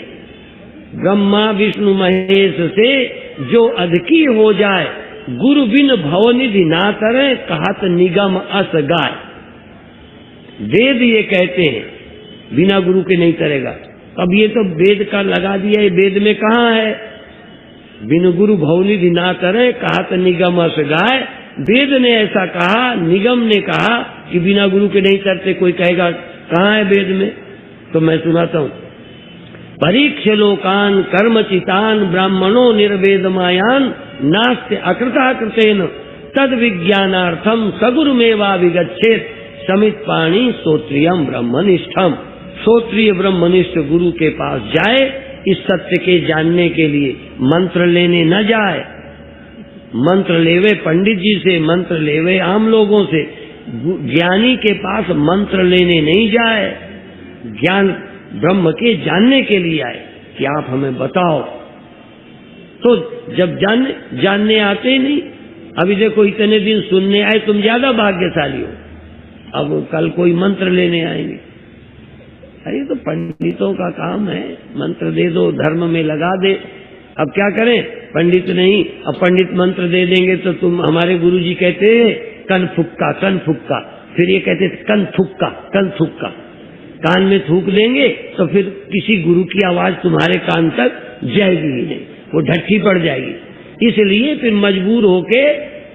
ब्रह्मा विष्णु महेश से जो अधिकी हो जाए, गुरु बिन भवनिधि ना करे, कहत निगम अस गाय। वेद ये कहते हैं बिना गुरु के नहीं करेगा। अब ये तो वेद का लगा दिया, ये वेद में कहाँ है? बिन गुरु भवनिधि ना करे, कहत निगम अस गाय। वेद ने ऐसा कहा, निगम ने कहा कि बिना गुरु के नहीं करते। कोई कहेगा कहाँ है वेद में? तो मैं सुनाता हूँ। परीक्ष लोकान कर्मचितान ब्राह्मणो निर्वेद मायान नास्ते अकृता कृतेन तद विज्ञानार्थम सगुरुमेवा विगच्छेत समित पाणी श्रोत्रियम ब्रह्मनिष्ठम। श्रोत्रिय ब्रह्मनिष्ठ गुरु के पास जाए, इस सत्य के जानने के लिए। मंत्र लेने न जाए, मंत्र लेवे पंडित जी से, मंत्र लेवे आम लोगों से, ज्ञानी के पास मंत्र लेने नहीं जाए। ज्ञान ब्रह्म के जानने के लिए आए कि आप हमें बताओ। तो जब जानने आते ही नहीं। अभी देखो इतने दिन सुनने आए, तुम ज्यादा भाग्यशाली हो। अब कल कोई मंत्र लेने आएंगे। अरे तो पंडितों का काम है, मंत्र दे दो, धर्म में लगा दे। अब क्या करें, पंडित नहीं, अब पंडित मंत्र दे देंगे तो तुम, हमारे गुरुजी कहते हैं कन फुक्का कन फुक्का, फिर ये कहते कन फुक्का कन थुक्का। कान में थूक देंगे तो फिर किसी गुरु की आवाज तुम्हारे कान तक जाएगी ही नहीं, वो ढट्ठी पड़ जाएगी। इसलिए फिर मजबूर होके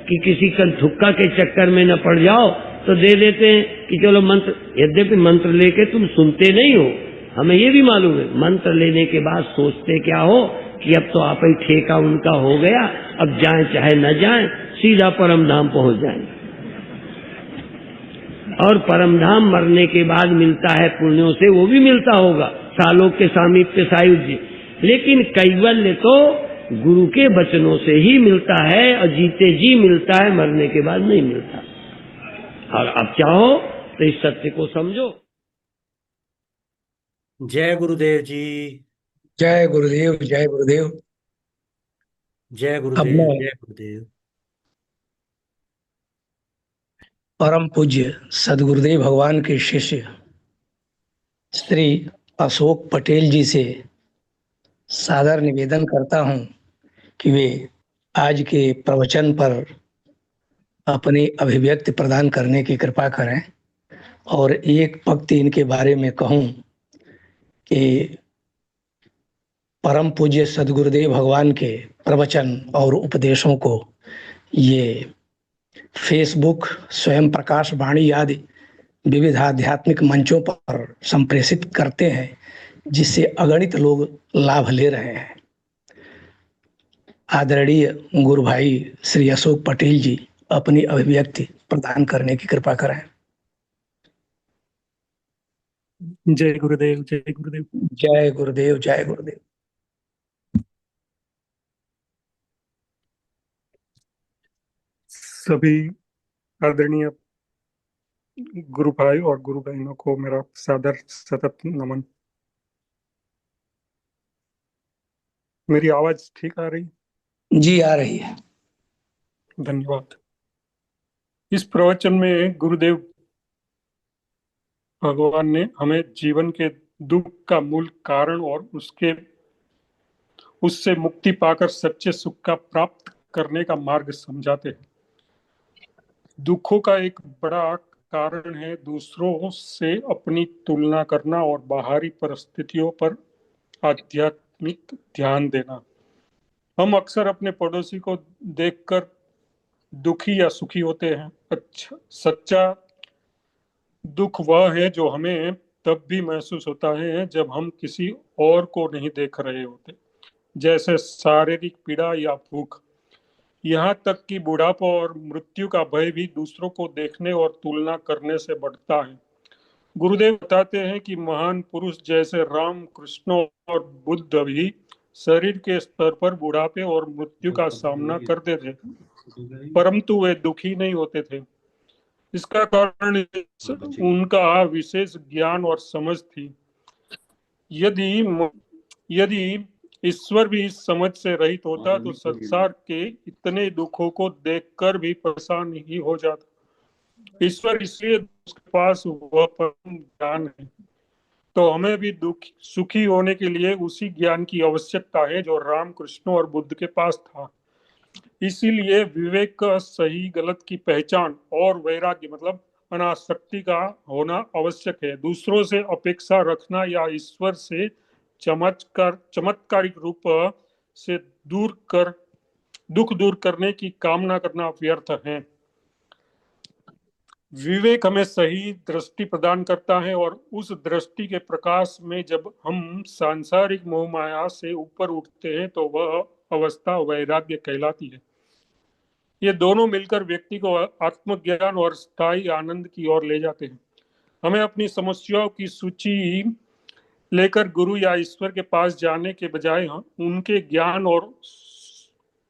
कि किसी कन थुक्का के चक्कर में न पड़ जाओ तो दे देते हैं कि चलो मंत्र। यद्यपि मंत्र लेके तुम सुनते नहीं हो, हमें ये भी मालूम है। मंत्र लेने के बाद सोचते क्या हो कि अब तो आप ही ठेका उनका हो गया, अब जाएं चाहे न जाएं, सीधा परम धाम पहुंच जाएंगे। और परमधाम मरने के बाद मिलता है पुण्यों से, वो भी मिलता होगा, सालों के सामीप्य सायुज्य। लेकिन कैवल्य तो गुरु के वचनों से ही मिलता है, और जीते जी मिलता है, मरने के बाद नहीं मिलता। और अब चाहो तो इस सत्य को समझो। जय गुरुदेव जी। जय गुरुदेव, जय गुरुदेव। जय अब गुरुदेव, मैं जय गुरुदेव। परम पूज्य सदगुरुदेव भगवान के शिष्य श्री अशोक पटेल जी से सादर निवेदन करता हूं कि वे आज के प्रवचन पर अपनी अभिव्यक्ति प्रदान करने की कृपा करें। और एक पंक्ति इनके बारे में कहूं कि परम पूज्य सदगुरुदेव भगवान के प्रवचन और उपदेशों को ये फेसबुक, स्वयं प्रकाश वाणी आदि विविध आध्यात्मिक मंचों पर संप्रेषित करते हैं, जिससे अगणित लोग लाभ ले रहे हैं। आदरणीय गुरु भाई श्री अशोक पटेल जी अपनी अभिव्यक्ति प्रदान करने की कृपा करें। जय गुरुदेव, जय गुरुदेव। जय गुरुदेव, जय गुरुदेव। सभी आदरणीय गुरु भाई और गुरु बहनों को मेरा सादर सतत नमन। मेरी आवाज ठीक आ रही? जी आ रही है। धन्यवाद। इस प्रवचन में गुरुदेव भगवान ने हमें जीवन के दुख का मूल कारण और उससे मुक्ति पाकर सच्चे सुख का प्राप्त करने का मार्ग समझाते हैं। दुखों का एक बड़ा कारण है दूसरों से अपनी तुलना करना और बाहरी परिस्थितियों पर आध्यात्मिक ध्यान देना। हम अक्सर अपने पड़ोसी को देखकर दुखी या सुखी होते हैं। अच्छा, सच्चा दुख वह है जो हमें तब भी महसूस होता है जब हम किसी और को नहीं देख रहे होते, जैसे शारीरिक पीड़ा या भूख। यहाँ तक कि बुढ़ापा और मृत्यु का भय भी दूसरों को देखने और तुलना करने से बढ़ता है। गुरुदेव बताते हैं कि महान पुरुष जैसे राम, कृष्ण और बुद्ध भी शरीर के स्तर पर बुढ़ापे और मृत्यु का सामना करते थे, परंतु वे दुखी नहीं होते थे। इसका कारण उनका विशेष ज्ञान और समझ थी। यदि ईश्वर भी इस समझ से रहित होता तो संसार के इतने दुखों को देखकर भी परेशान ही हो जाता। ईश्वर इसलिए उसके पास वह परम ज्ञान है, तो हमें भी सुखी होने के लिए उसी ज्ञान की आवश्यकता है जो राम, कृष्ण और बुद्ध के पास था। इसीलिए विवेक का सही गलत की पहचान और वैराग्य मतलब अनासक्ति का होना आवश्यक है। दूसरों से अपेक्षा रखना या ईश्वर से चमत्कारिक रूप से दुख दूर करने की कामना करना व्यर्थ है। विवेक हमें सही दृष्टि प्रदान करता है और उस दृष्टि के प्रकाश में जब हम सांसारिक मोह माया से ऊपर उठते हैं तो वह अवस्था वैराग्य कहलाती है। ये दोनों मिलकर व्यक्ति को आत्मज्ञान और स्थायी आनंद की ओर ले जाते हैं। हमें अपनी समस्याओं की सूची लेकर गुरु या ईश्वर के पास जाने के बजाय उनके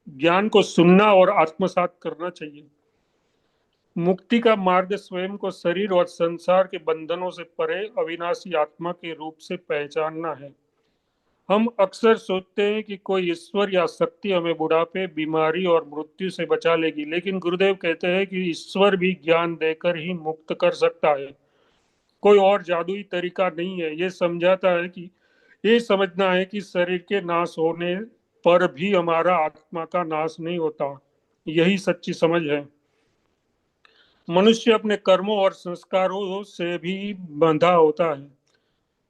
ज्ञान को सुनना और आत्मसात करना चाहिए। मुक्ति का मार्ग स्वयं को शरीर और संसार के बंधनों से परे अविनाशी आत्मा के रूप से पहचानना है। हम अक्सर सोचते हैं कि कोई ईश्वर या शक्ति हमें बुढ़ापे, बीमारी और मृत्यु से बचा लेगी, लेकिन गुरुदेव कहते हैं कि ईश्वर भी ज्ञान देकर ही मुक्त कर सकता है। कोई और जादुई तरीका नहीं है। ये समझना है कि शरीर के नाश होने पर भी हमारा आत्मा का नाश नहीं होता। यही सच्ची समझ है। मनुष्य अपने कर्मों और संस्कारों से भी बंधा होता है।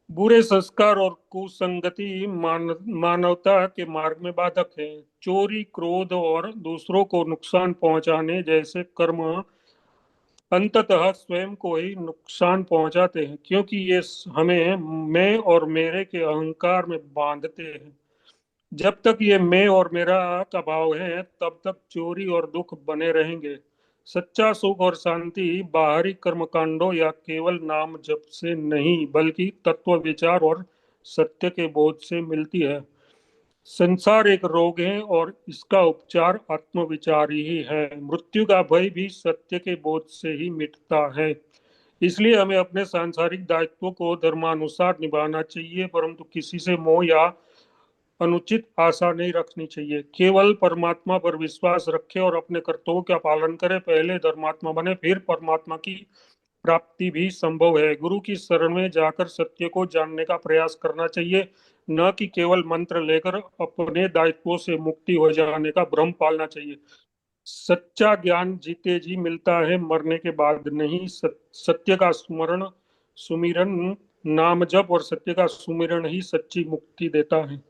बुरे संस्कार और कुसंगति मानवता के मार्ग में बाधक है। चोरी, क्रोध और दूसरों को नुकसान पहुंचाने जैसे कर्म अंततः स्वयं को ही नुकसान पहुंचाते हैं, क्योंकि ये हमें मैं और मेरे के अहंकार में बांधते हैं। जब तक ये मैं और मेरा का भाव है तब तक चोरी और दुख बने रहेंगे। सच्चा सुख और शांति बाहरी कर्मकांडों या केवल नाम जप से नहीं बल्कि तत्व विचार और सत्य के बोध से मिलती है। संसार एक रोग है और इसका उपचार आत्मविचार ही है। मृत्यु का भय भी सत्य के बोध से ही मिटता है। इसलिए हमें अपने सांसारिक दायित्वों को धर्मानुसार निभाना चाहिए, परंतु किसी से मोह या अनुचित आशा नहीं रखनी चाहिए। केवल परमात्मा पर विश्वास रखें और अपने कर्तव्यों का पालन करें। पहले धर्मात्मा बने, फिर परमात्मा की प्राप्ति भी संभव है। गुरु की शरण में जाकर सत्य को जानने का प्रयास करना चाहिए, न कि केवल मंत्र लेकर अपने दायित्वों से मुक्ति हो जाने का भ्रम पालना चाहिए। सच्चा ज्ञान जीते जी मिलता है, मरने के बाद नहीं। सत्य का सुमिरन नाम जप और सत्य का सुमिरन ही सच्ची मुक्ति देता है।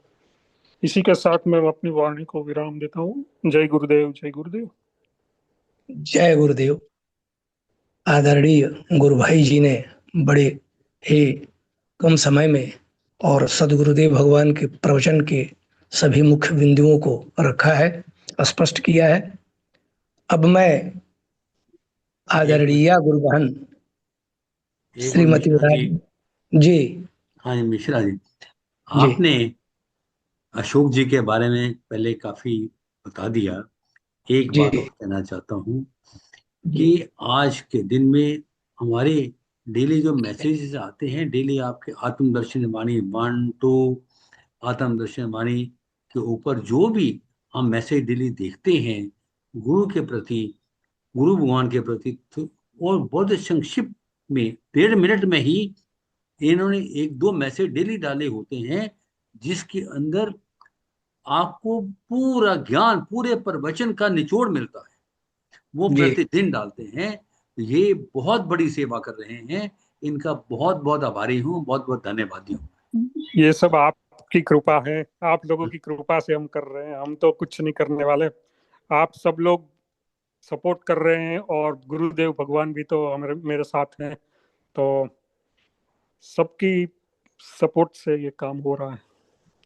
इसी के साथ मैं अपनी वाणी को विराम देता हूँ। जय गुरुदेव, जय गुरुदेव। जय गुरुदेव। आदरणीय गुरु भाई जी ने बड़े ही कम समय में और सदगुरुदेव भगवान के प्रवचन के सभी मुख्य बिंदुओं को रखा है, स्पष्ट किया है। अब मैं आदरणीय गुरु बहन श्रीमती जी। हाँ जी मिश्रा जी, आपने अशोक जी के बारे में पहले काफी बता दिया। एक बात और कहना चाहता हूँ कि आज के दिन में हमारे डेली जो मैसेजेस आते हैं, डेली आपके आत्मदर्शन वाणी 1, 2 आत्मदर्शन वाणी के ऊपर जो भी हम मैसेज डेली देखते हैं गुरु के प्रति, गुरु भगवान के प्रति, और बहुत संक्षिप्त में 1.5 मिनट में ही इन्होंने 1-2 मैसेज डेली डाले होते हैं, जिसके अंदर आपको पूरा ज्ञान, पूरे प्रवचन का निचोड़ मिलता है। वो प्रतिदिन डालते हैं। ये बहुत बड़ी सेवा कर रहे हैं। इनका बहुत बहुत आभारी हूँ, बहुत बहुत धन्यवादी हूँ। ये सब आपकी कृपा है, आप लोगों की कृपा से हम कर रहे हैं। हम तो कुछ नहीं करने वाले, आप सब लोग सपोर्ट कर रहे हैं और गुरुदेव भगवान भी तो मेरे साथ हैं, तो सबकी सपोर्ट से ये काम हो रहा है।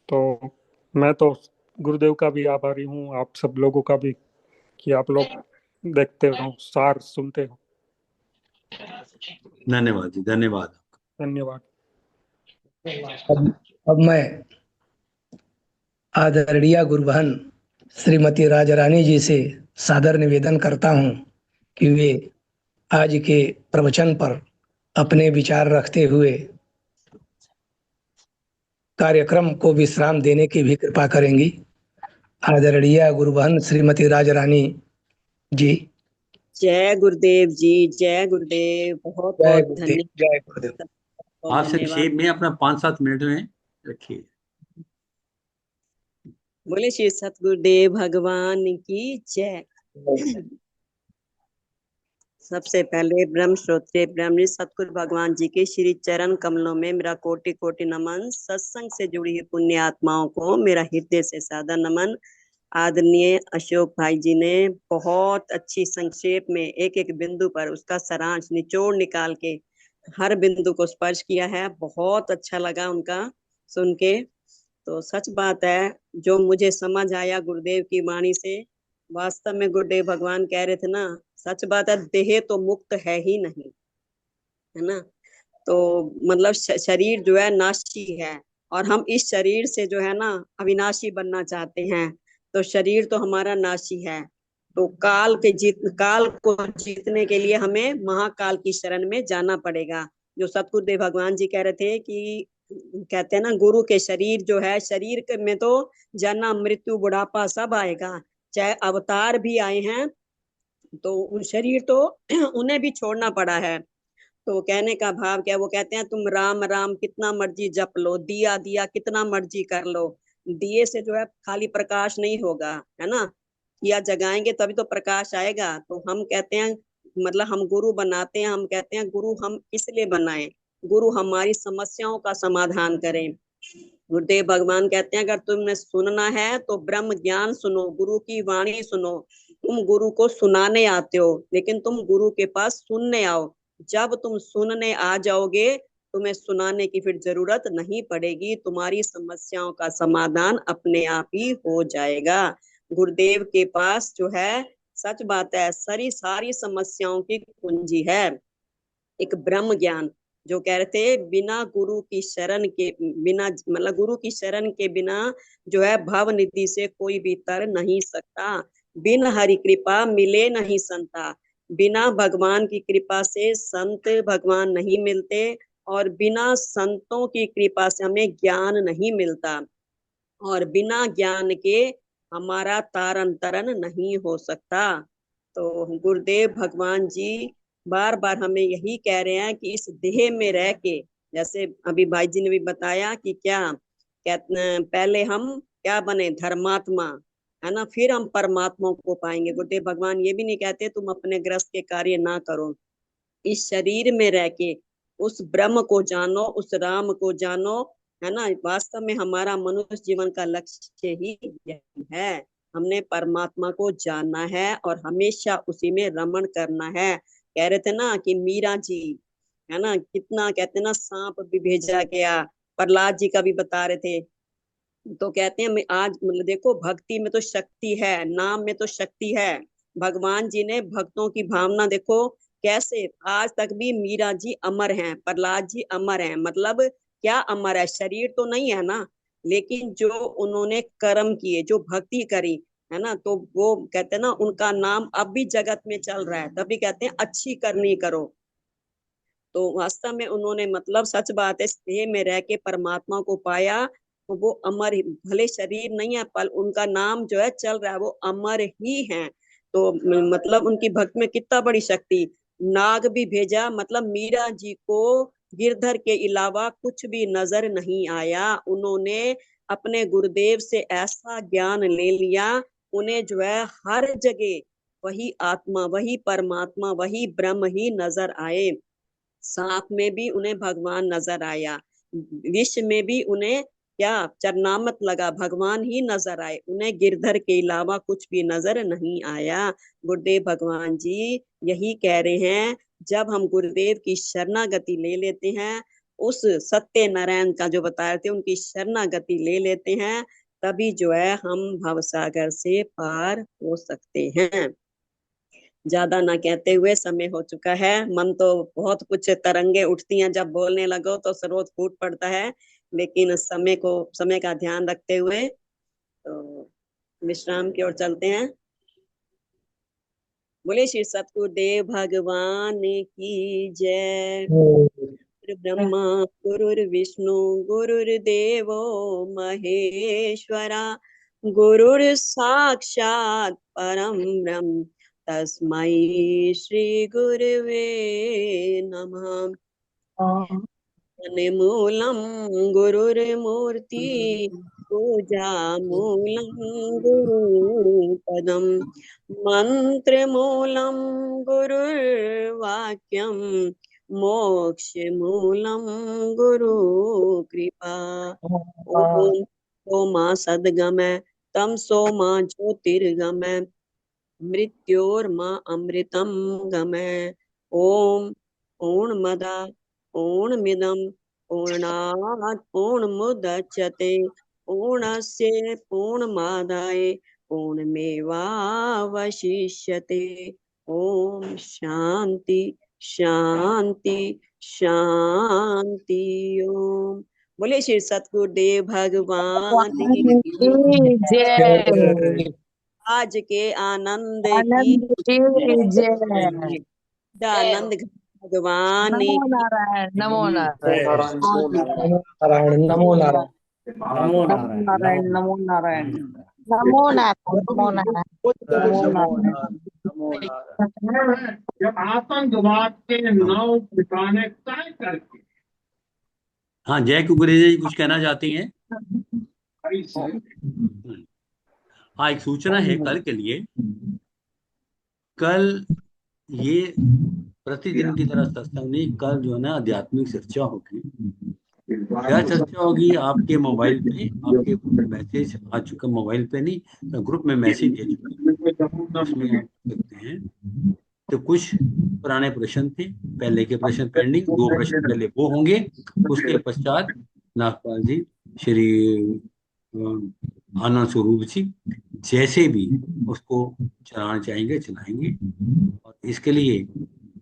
तो मैं तो गुरुदेव का भी आभारी हूँ, आप सब लोगों का भी, कि आप लोग देखते हो, सार सुनते हो। धन्यवाद जी, धन्यवाद। धन्यवाद। अब मैं आदरणीय गुरु बहन श्रीमती राजा रानी जी से सादर निवेदन करता हूं कि वे आज के प्रवचन पर अपने विचार रखते हुए कार्यक्रम को विश्राम देने की भी कृपा करेंगी। आदरणीय गुरु बहन श्रीमती राज रानी जी। जय गुरुदेव जी, जय गुरुदेव। बहुत जय बहुत गुरुदेव, धन्यवाद। जय गुरुदेव। आप बहुत धन्यवाद। संक्षेप में अपना 5-7 मिनट में रखिए। बोले श्री सतगुरुदेव भगवान की जय। सबसे पहले ब्रह्म श्रोत्रिय ब्रह्मऋषि सतगुरु भगवान जी के श्री चरण कमलों में मेरा कोटि कोटि नमन। सत्संग से जुड़ी हुई पुण्य आत्माओं को मेरा हृदय से सादर नमन। आदरणीय अशोक भाई जी ने बहुत अच्छी संक्षेप में एक एक बिंदु पर उसका सारांश निचोड़ निकाल के हर बिंदु को स्पर्श किया है। बहुत अच्छा लगा उनका सुन के। तो सच बात है, जो मुझे समझ आया गुरुदेव की वाणी से, वास्तव में गुरुदेव भगवान कह रहे थे ना, सच बात है, देह तो मुक्त है ही नहीं, है ना। तो मतलब शरीर जो है नाशी है, और हम इस शरीर से जो है ना अविनाशी बनना चाहते हैं। तो शरीर तो हमारा नाशी है। तो काल को जीतने के लिए हमें महाकाल की शरण में जाना पड़ेगा। जो सतगुरुदेव भगवान जी कह रहे थे कि कहते हैं ना, गुरु के शरीर जो है, शरीर में तो जन्म मृत्यु बुढ़ापा सब आएगा, चाहे अवतार भी आए हैं तो उन शरीर तो उन्हें भी छोड़ना पड़ा है। तो कहने का भाव क्या, वो कहते हैं तुम राम राम कितना मर्जी जप लो, दिया दिया कितना मर्जी कर लो, दिए से जो है खाली प्रकाश नहीं होगा, है ना। दिया जगाएंगे तभी तो प्रकाश आएगा। तो हम कहते हैं, मतलब हम गुरु बनाते हैं, हम कहते हैं गुरु हम इसलिए बनाए, गुरु हमारी समस्याओं का समाधान करें। गुरुदेव भगवान कहते हैं अगर तुमने सुनना है तो ब्रह्म ज्ञान सुनो, गुरु की वाणी सुनो। तुम गुरु को सुनाने आते हो, लेकिन तुम गुरु के पास सुनने आओ। जब तुम सुनने आ जाओगे, तुम्हें सुनाने की फिर जरूरत नहीं पड़ेगी, तुम्हारी समस्याओं का समाधान अपने आप ही हो जाएगा। गुरुदेव के पास जो है, सच बात है, सारी समस्याओं की कुंजी है एक ब्रह्म ज्ञान। जो कह रहे थे बिना गुरु की शरण के, बिना मतलब गुरु की शरण के बिना जो है भव निधि से कोई भी तर नहीं सकता। बिन हरि कृपा मिले नहीं संता। बिना भगवान की कृपा से संत भगवान नहीं मिलते, और बिना संतों की कृपा से हमें ज्ञान नहीं मिलता, और बिना ज्ञान के हमारा तारन तरन नहीं हो सकता। तो गुरुदेव भगवान जी बार बार हमें यही कह रहे हैं कि इस देह में रह के, जैसे अभी भाई जी ने भी बताया कि क्या कहते, पहले हम क्या बने, धर्मात्मा, है ना, फिर हम परमात्मा को पाएंगे। गुरुदेव भगवान ये भी नहीं कहते तुम अपने ग्रस्त के कार्य ना करो, इस शरीर में रह के उस ब्रह्म को जानो, उस राम को जानो, है ना। वास्तव में हमारा मनुष्य जीवन का लक्ष्य ही यही है, हमने परमात्मा को जानना है और हमेशा उसी में रमण करना है। कह रहे थे ना कि मीरा जी, है ना, कितना कहते हैं ना, सांप भी भेजा गया, प्रहलाद जी का भी बता रहे थे। तो कहते हैं मैं आज मतलब देखो, भक्ति में तो शक्ति है, नाम में तो शक्ति है। भगवान जी ने भक्तों की भावना देखो कैसे, आज तक भी मीरा जी अमर हैं, प्रहलाद जी अमर हैं। मतलब क्या अमर है, शरीर तो नहीं है ना, लेकिन जो उन्होंने कर्म किए, जो भक्ति करी, है ना, तो वो कहते हैं ना उनका नाम अब भी जगत में चल रहा है। तभी कहते हैं अच्छी करनी करो। तो वास्तव में उन्होंने, मतलब सच बात है, देह में रह के परमात्मा को पाया। तो वो अमर भले शरीर नहीं है, पर उनका नाम जो है चल रहा है, वो अमर ही है। तो मतलब उनकी भक्ति में कितना बड़ी शक्ति। नाग भी भेजा, मतलब मीरा जी को गिरधर के अलावा कुछ भी नजर नहीं आया। उन्होंने अपने गुरुदेव से ऐसा ज्ञान ले लिया, उन्हें जो है हर जगह वही आत्मा, वही परमात्मा, वही ब्रह्म ही नजर आए। सांप में भी उन्हें भगवान नजर आया, विष में भी उन्हें क्या चरनामत लगा, भगवान ही नजर आए, उन्हें गिरधर के अलावा कुछ भी नजर नहीं आया। गुरुदेव भगवान जी यही कह रहे हैं, जब हम गुरुदेव की शरणागति ले लेते हैं, उस सत्य नारायण का जो बता रहे थे उनकी शरणागति ले लेते हैं, तभी जो है हम भवसागर से पार हो सकते हैं। ज्यादा ना कहते हुए, समय हो चुका है। मन तो बहुत कुछ तरंगे उठती हैं, जब बोलने लगो तो स्रोत फूट पड़ता है, लेकिन समय का ध्यान रखते हुए तो विश्राम की ओर चलते हैं। बोले श्री सतगुरुदेव भगवान की जय। गुरुर्ब्रह्मा गुरुर्विष्णु गुरुर्देवो महेश्वरा गुरुर्साक्षात् परं ब्रह्म तस्मै श्री गुरुवे नमः। मूलं गुरुर्मूर्ति पूजा मूलं गुरुपदं मंत्रमूलं गुरुर्वाक्यं मोक्षमूलं गुरुकृपा। ओम सोमा सद्गमय तम सोमा ज्योतिर्गमय मृत्योर्मा अमृतं गमय। ओम पूर्णमदा पूर्णमिदं पूर्णात् पूर्णमुदच्यते पूर्णस्य पूर्णमादाय पूर्णमेवावशिष्यते। ओम शांति शांति शांति। ओम बोले श्री सतगुरुदेव भगवान की जय। आज के आनंद की आनंद की जय। आनंद भगवान नमो की नारायण नमो नारायण नारायण नमो नारायण नमो नारायण नमो नारायण नमो नारायण नमो नारायण नमो नारायण। जब आतंकवाद के नाव ठिकाने तय करके। हाँ, जय कुकरेजा जी कुछ कहना चाहती हैं? हाँ, एक सूचना है कल के लिए। कल ये प्रतिदिन की तरह सत्संग नहीं, कल जो है ना आध्यात्मिक चर्चा होगी। क्या चर्चा होगी? आपके मोबाइल पे आपके मैसेज आ चुका, मोबाइल पे नहीं तो ग्रुप में मैसेज दे चुके, उसमें आप सकते हैं। तो कुछ पुराने प्रश्न थे, पहले के प्रश्न पेंडिंग, 2 प्रश्न पहले वो होंगे, उसके पश्चात नागपाल जी, श्री आनंद स्वरूप जी जैसे भी उसको चलाना चाहेंगे चलाएंगे। और इसके लिए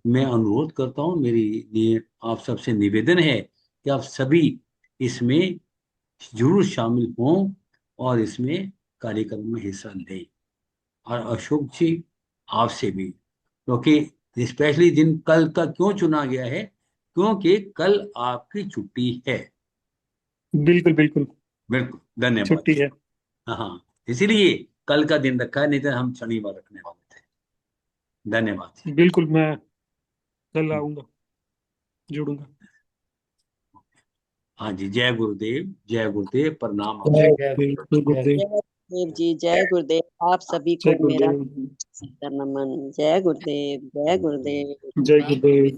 मैं अनुरोध करता हूँ, मेरी आप सबसे निवेदन है कि आप सभी इसमें जरूर शामिल हों और इसमें कार्यक्रम में हिस्सा लें। और अशोक जी आपसे भी, क्योंकि स्पेशली दिन कल का क्यों चुना गया है, क्योंकि कल आपकी छुट्टी है। बिल्कुल बिल्कुल बिल्कुल, धन्यवाद। छुट्टी है। हाँ, इसीलिए कल का दिन रखा है, नहीं तो हम शनिवार रखने वाले थे। धन्यवाद। बिल्कुल, मैं कल आऊंगा, जुड़ूंगा। हाँ जी, जय गुरुदेव, प्रणाम। जय गुरुदेव। जय गुरुदेव जी, जय गुरुदेव। आप सभी जय को मेरा गुरुदेव। नमन। जय गुरुदेव जय गुरुदेव। जय गुरुदेव।